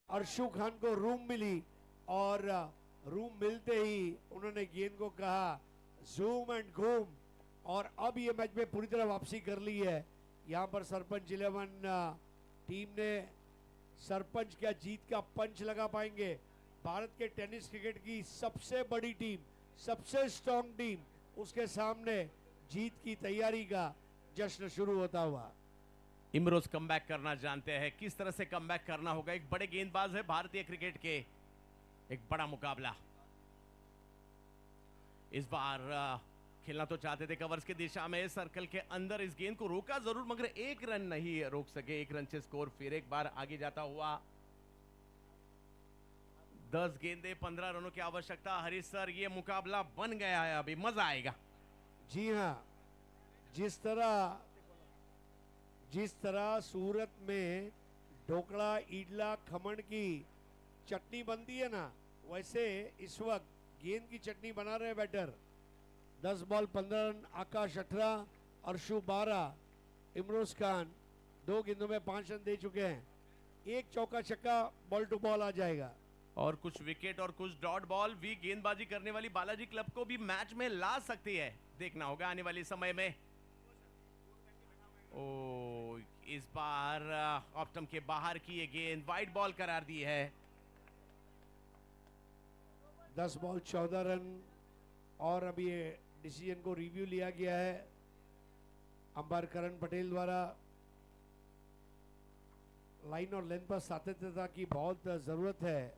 अर्शु खान को रूम मिली, और रूम मिलते ही उन्होंने गेंद को कहा जूम एंड घूम, और अब ये मैच में पूरी तरह वापसी कर ली है। यहाँ पर सरपंच 11 टीम ने सरपंच क्या जीत का पंच लगा पाएंगे। भारत के टेनिस क्रिकेट की सबसे बड़ी टीम, सबसे स्ट्रॉन्ग टीम, उसके सामने जीत की तैयारी का जश्न शुरू होता हुआ। इमरोज कमबैक करना जानते हैं, किस तरह से कमबैक करना होगा। एक बड़े गेंदबाज है भारतीय क्रिकेट के। एक बड़ा मुकाबला इस बार। खेलना तो चाहते थे कवर्स की दिशा में, सर्कल के अंदर इस गेंद को रोका जरूर, मगर एक रन नहीं रोक सके। 1 रन से स्कोर फिर एक बार आगे जाता हुआ। 10 गेंदे 15 रनों की आवश्यकता। हरीश सर, ये मुकाबला बन गया है, अभी मजा आएगा। जी हाँ, जिस तरह सूरत में ढोकला, इडला, खमण की चटनी बनती है ना, वैसे इस वक्त गेंद की चटनी बना रहे batter. 10 ball 15 run. Akash 18, Arshu 12, Imroz Khan 2 गेंदों में 5 रन दे चुके हैं। एक चौका छक्का, बॉल टू बॉल आ जाएगा। और कुछ विकेट और कुछ डॉट बॉल भी गेंदबाजी करने वाली बालाजी क्लब को भी मैच में ला सकती है। देखना होगा आने वाले समय में। ओ, इस बार ऑप्टम के बाहर की ये गेंद वाइड बॉल करार दी है। 10 बॉल 14 रन। और अभी ये डिसीजन को रिव्यू लिया गया है अंपायर करण पटेल द्वारा। लाइन और लेंथ पर सातत्यता की बहुत जरूरत है,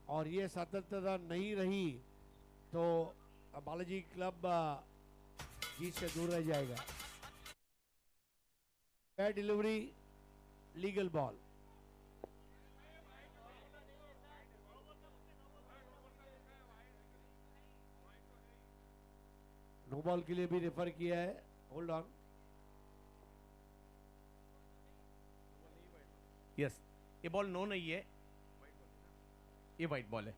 और ये सातत्यता नहीं रही तो बालाजी क्लब जीत से दूर रह जाएगा। Bad delivery, legal ball. No ball के लिए भी रेफर किया है। Hold on. यस, ये बॉल नो नहीं है, ये वाइट बॉल है।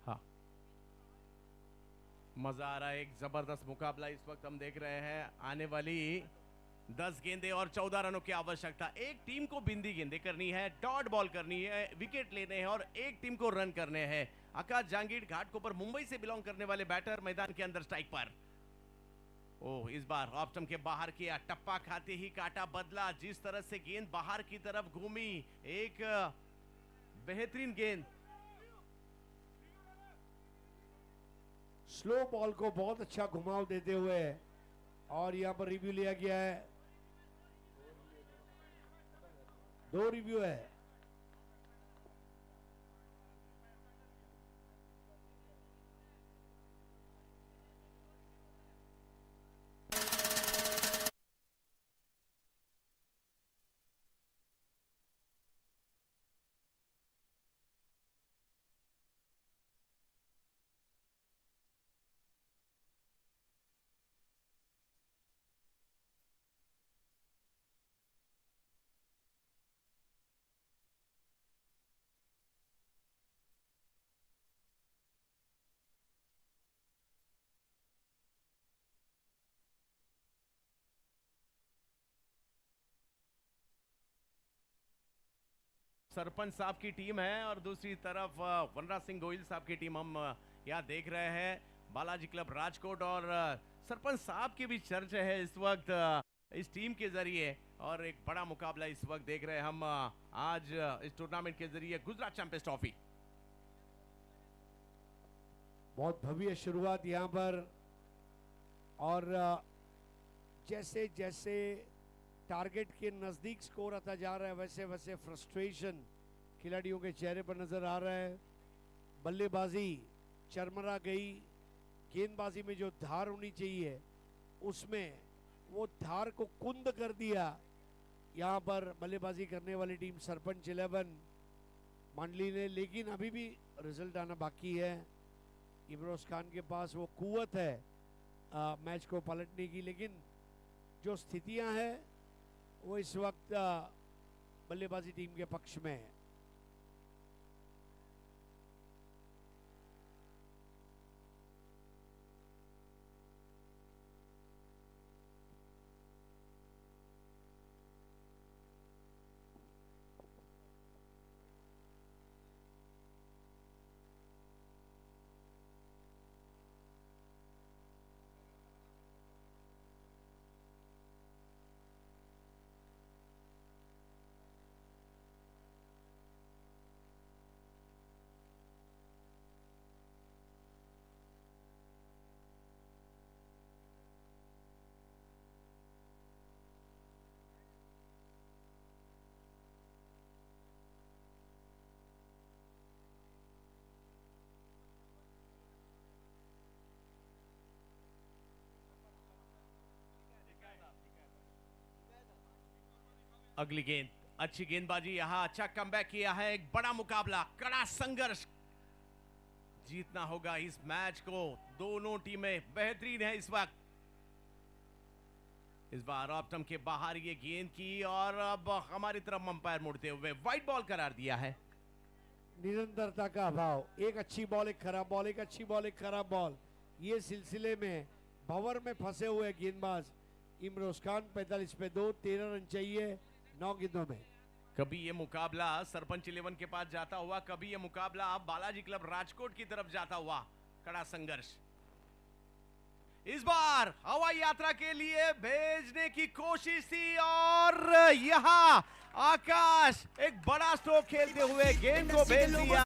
हाँ, मजा आ रहा है। एक जबरदस्त मुकाबला इस वक्त हम देख रहे हैं। आने वाली 10 गेंदे और 14 रनों की आवश्यकता। एक टीम को बिंदी गेंदे करनी है, डॉट बॉल करनी है, विकेट लेने हैं, और एक टीम को रन करने हैं। आकाश जांगीड़ घाटकोपर मुंबई से बिलोंग करने वाले बैटर मैदान के अंदर स्ट्राइक पर। ओह, इस बार ऑप्टम के बाहर किया, टप्पा खाते ही काटा बदला। जिस तरह से गेंद बाहर की तरफ घूमी, एक बेहतरीन गेंद। स्लो बॉल को बहुत अच्छा घुमाव देते हुए, और यहां पर रिव्यू लिया गया है। 2 रिव्यू है। सरपंच साहब की टीम है और दूसरी तरफ वनराज सिंह गोयल साहब की टीम हम यहाँ देख रहे हैं। बालाजी क्लब राजकोट और सरपंच साहब की भी चर्चा है इस वक्त इस टीम के जरिए, और एक बड़ा मुकाबला इस वक्त देख रहे हैं हम आज इस टूर्नामेंट के जरिए गुजरात चैंपियंस ट्रॉफी। बहुत भव्य शुरुआत यहाँ पर, और जैसे जैसे टारगेट के नजदीक स्कोर आता जा रहा है वैसे वैसे फ्रस्ट्रेशन खिलाड़ियों के चेहरे पर नजर आ रहा है। बल्लेबाजी चरमरा गई, गेंदबाजी में जो धार होनी चाहिए उसमें वो धार को कुंद कर दिया। यहाँ पर बल्लेबाजी करने वाली टीम सरपंच 11 मंडली ने, लेकिन अभी भी रिजल्ट आना बाकी है। इमरोज खान के पास वो कुव्वत है मैच को पलटने की, लेकिन जो स्थितियां हैं वो इस वक्त बल्लेबाजी टीम के पक्ष में है। अगली गेंद, अच्छी गेंदबाजी, यहां अच्छा कमबैक किया है। एक बड़ा मुकाबला, कड़ा संघर्ष, जीतना होगा इस मैच को। दोनों टीमें बेहतरीन है इस वक्त। इस बार ऑप्टम के बाहर ये गेंद की और अब हमारी तरफ अंपायर मुड़ते हुए वाइड बॉल करार दिया है। निरंतरता का अभाव, एक अच्छी बॉल एक खराब बॉल, एक अच्छी बॉल एक खराब बॉल, ये सिलसिले में भंवर में फंसे हुए गेंदबाज इमरोज खान। 45 पे 2, 13 रन चाहिए 9 गेंदों में। कभी ये मुकाबला सरपंच 11 के पास जाता हुआ, कभी ये मुकाबला बालाजी क्लब राजकोट की तरफ जाता हुआ। कड़ा संघर्ष, इस बार हवाई यात्रा के लिए भेजने की कोशिश थी और यहां आकाश एक बड़ा स्ट्रोक खेलते हुए गेंद को भेज दिया।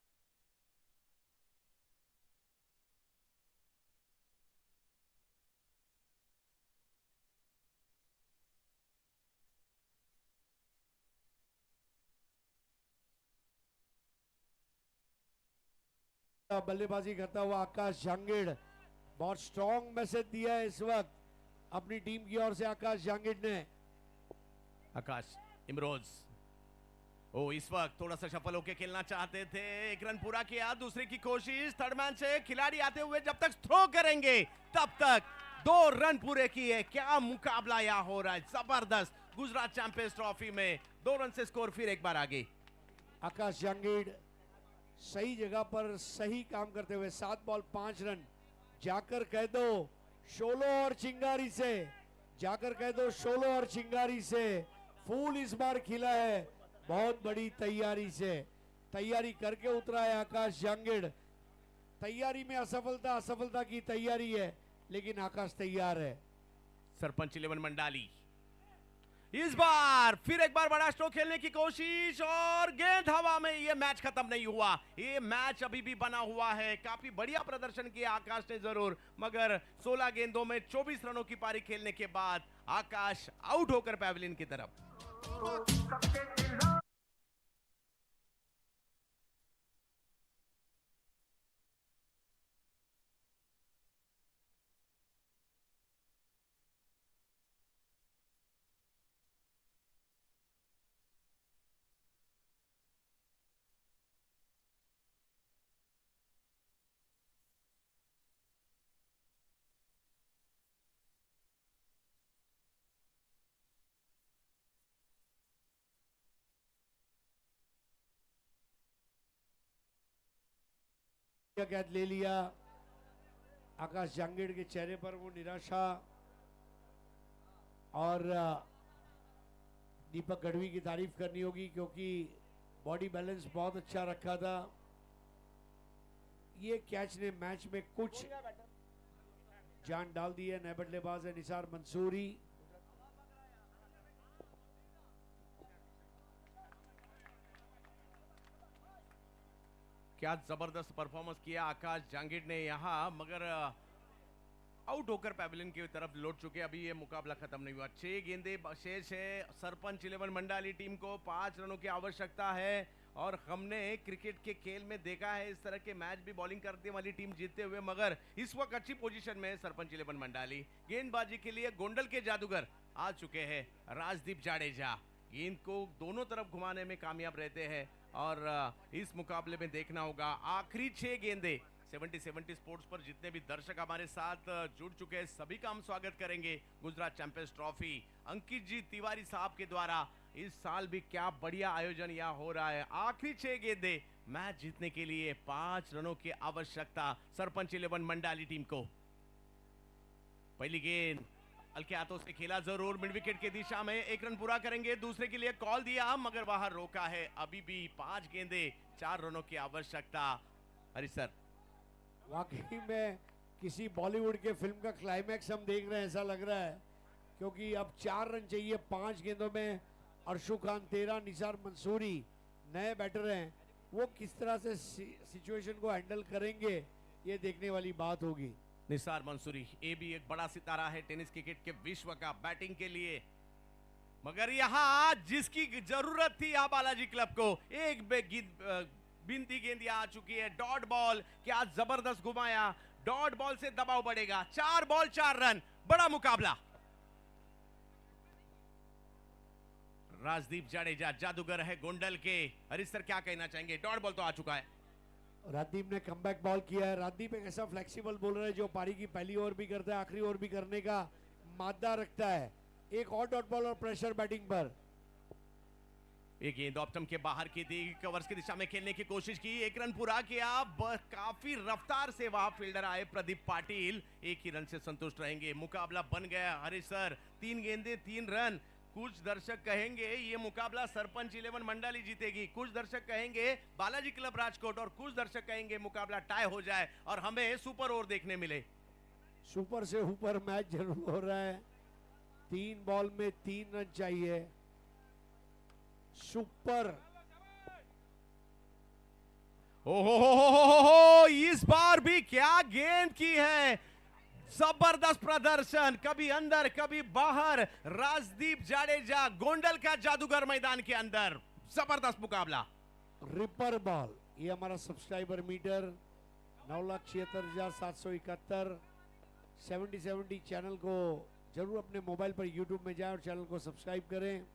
बल्लेबाजी करता हुआ आकाश जांगिड़, बहुत स्ट्रॉन्ग मैसेज दिया है इस वक्त अपनी टीम की ओर से आकाश जांगिड़ ने। आकाश इमरोज, ओ इस वक्त थोड़ा सा सफल होकर खेलना चाहते थे। एक रन पूरा किया, दूसरे की कोशिश, थर्ड मैन से खिलाड़ी आते हुए जब तक थ्रो करेंगे तब तक 2 रन पूरे किए। क्या मुकाबला यहां हो रहा है, जबरदस्त। गुजरात चैंपियंस ट्रॉफी में 2 रन से स्कोर फिर एक बार आगे। आकाश जांगिड़ सही जगह पर सही काम करते हुए 7 बॉल 5 रन। जाकर कह दो शोलो और चिंगारी से, जाकर कह दो शोलो और चिंगारी से फूल इस बार खिला है बहुत बड़ी तैयारी से। तैयारी करके उतरा है आकाश जांगिड़। तैयारी में असफलता, असफलता की तैयारी है, लेकिन आकाश तैयार है। सरपंच 11 मंडाली इस बार फिर एक बार बड़ा स्ट्रोक खेलने की कोशिश और गेंद हवा में। ये मैच खत्म नहीं हुआ, ये मैच अभी भी बना हुआ है। काफी बढ़िया प्रदर्शन किया आकाश ने जरूर, मगर 16 गेंदों में 24 रनों की पारी खेलने के बाद आकाश आउट होकर पैवेलियन की तरफ। कैच ले लिया। आकाश जांगिड़ के चेहरे पर वो निराशा, और दीपक गढ़वी की तारीफ करनी होगी क्योंकि बॉडी बैलेंस बहुत अच्छा रखा था। ये कैच ने मैच में कुछ जान डाल दी है। नए बल्लेबाज है निसार मंसूरी। क्या जबरदस्त परफॉर्मेंस किया आकाश जांगिड ने यहाँ, मगर आउट होकर पैवेलियन की तरफ लौट चुके। अभी ये मुकाबला खत्म नहीं हुआ। 6 गेंदे शेष है। सरपंच 11 मंडाली टीम को 5 रनों की आवश्यकता है और हमने क्रिकेट के खेल में देखा है इस तरह के मैच भी बॉलिंग करने वाली टीम जीतते हुए, मगर इस वक्त अच्छी पोजीशन में है सरपंच 11 मंडाली। गेंदबाजी के लिए गोंडल के जादूगर आ चुके हैं राजदीप जाडेजा। गेंद को दोनों तरफ घुमाने में कामयाब रहते हैं और इस मुकाबले में देखना होगा आखिरी 6 गेंदे। 70 स्पोर्ट्स पर जितने भी दर्शक हमारे साथ जुड़ चुके हैं सभी का हम स्वागत करेंगे। गुजरात चैंपियंस ट्रॉफी अंकित जी तिवारी साहब के द्वारा इस साल भी क्या बढ़िया आयोजन यहाँ हो रहा है। आखिरी 6 गेंदे, मैच जीतने के लिए 5 रनों की आवश्यकता सरपंच 11 मंडाली टीम को। पहली गेंद हल्के हाथों से खेला जरूर मिड विकेट की दिशा में, 1 रन पूरा करेंगे। दूसरे के लिए कॉल दिया मगर बाहर रोका है। अभी भी 5 गेंदे 4 रनों की आवश्यकता। हरी सर, वाकई में किसी बॉलीवुड के फिल्म का क्लाइमैक्स हम देख रहे हैं ऐसा लग रहा है, क्योंकि अब 4 रन चाहिए 5 गेंदों में। अर्शु खान 13, निसार मंसूरी नए बैटर हैं, वो किस तरह से सिचुएशन को हैंडल करेंगे ये देखने वाली बात होगी। निसार मंसूरी ये भी एक बड़ा सितारा है टेनिस क्रिकेट के विश्व का बैटिंग के लिए, मगर यहाँ जिसकी जरूरत थी यहाँ बालाजी क्लब को, एक बिनती गेंद आ चुकी है। डॉट बॉल, क्या जबरदस्त घुमाया। डॉट बॉल से दबाव बढ़ेगा। 4 बॉल 4 रन, बड़ा मुकाबला। राजदीप जाडेजा जादूगर है गोंडल के। हरीश सर क्या कहना चाहेंगे? डॉट बॉल तो आ चुका है। राजदीप ने कमबैक बॉल किया है। राजदीप एक ऐसा फ्लेक्सिबल बॉलर है जो पारी की पहली ओवर भी करता है, आखिरी ओवर भी करने का मादा रखता है। एक और डॉट बॉल और प्रेशर बैटिंग पर। एक गेंद ऑप्टम के बाहर की थी, कवर्स की दिशा में खेलने की कोशिश की, 1 रन पूरा किया। काफी रफ्तार से वहां फील्डर आए प्रदीप पाटिल, 1 ही रन से संतुष्ट रहेंगे। मुकाबला बन गया हरीश सर, 3 गेंदे 3 रन। कुछ दर्शक कहेंगे ये मुकाबला सरपंच 11 मंडाली जीतेगी, कुछ दर्शक कहेंगे बालाजी क्लब राजकोट, और कुछ दर्शक कहेंगे मुकाबला टाई हो जाए और हमें सुपर ओवर देखने मिले। सुपर से ऊपर मैच जरूर हो रहा है। 3 बॉल में 3 रन चाहिए। सुपर। ओहो, इस बार भी क्या गेंद की है। जबरदस्त प्रदर्शन, कभी अंदर कभी बाहर। राजदीप जाडेजा गोंडल का जादूगर मैदान के अंदर, जबरदस्त मुकाबला। रिपर बॉल, ये हमारा सब्सक्राइबर मीटर 9,76,771। 70 चैनल को जरूर अपने मोबाइल पर यूट्यूब में जाएं और चैनल को सब्सक्राइब करें।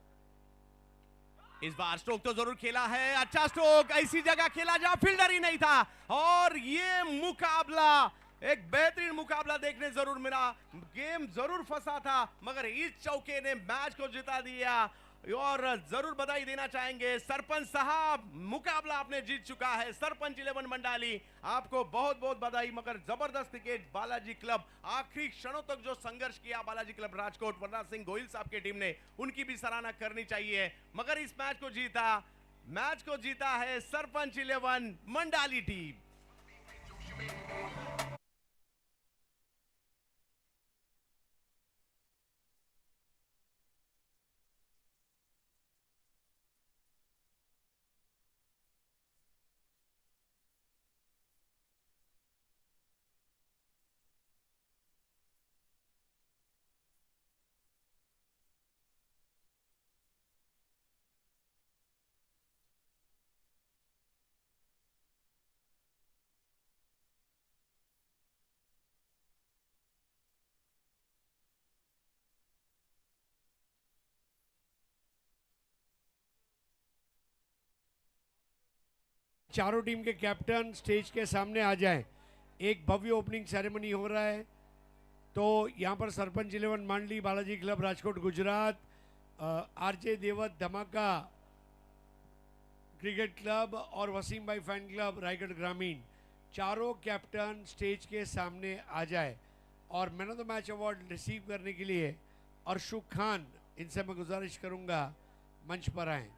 इस बार स्ट्रोक तो जरूर खेला है, अच्छा स्ट्रोक, ऐसी जगह खेला जहां फील्डर ही नहीं था। और ये मुकाबला एक बेहतरीन मुकाबला देखने जरूर मिला। गेम जरूर फंसा था मगर इस चौके ने मैच को जिता दिया। और जरूर बधाई देना चाहेंगे सरपंच साहब, मुकाबला आपने जीत चुका है। सरपंच 11 मंडाली, आपको बहुत बहुत बधाई। मगर जबरदस्त क्रिकेट बालाजी क्लब, आखिरी क्षणों तक जो संघर्ष किया बालाजी क्लब राजकोट, वरदान सिंह गोयल साहब की टीम ने, उनकी भी सराहना करनी चाहिए। मगर इस मैच को जीता है सरपंच 11 मंडाली टीम। चारों टीम के कैप्टन स्टेज के सामने आ जाएं। एक भव्य ओपनिंग सेरेमनी हो रहा है। तो यहाँ पर सरपंच 11 मंडली, बालाजी क्लब राजकोट गुजरात, आरजे देवत धमाका क्रिकेट क्लब और वसीम भाई फैन क्लब रायगढ़ ग्रामीण, चारों कैप्टन स्टेज के सामने आ जाए और man of the match award receive करने के लिए अर्शु खान, इनसे मैं गुजारिश करूंगा मंच पर आएं।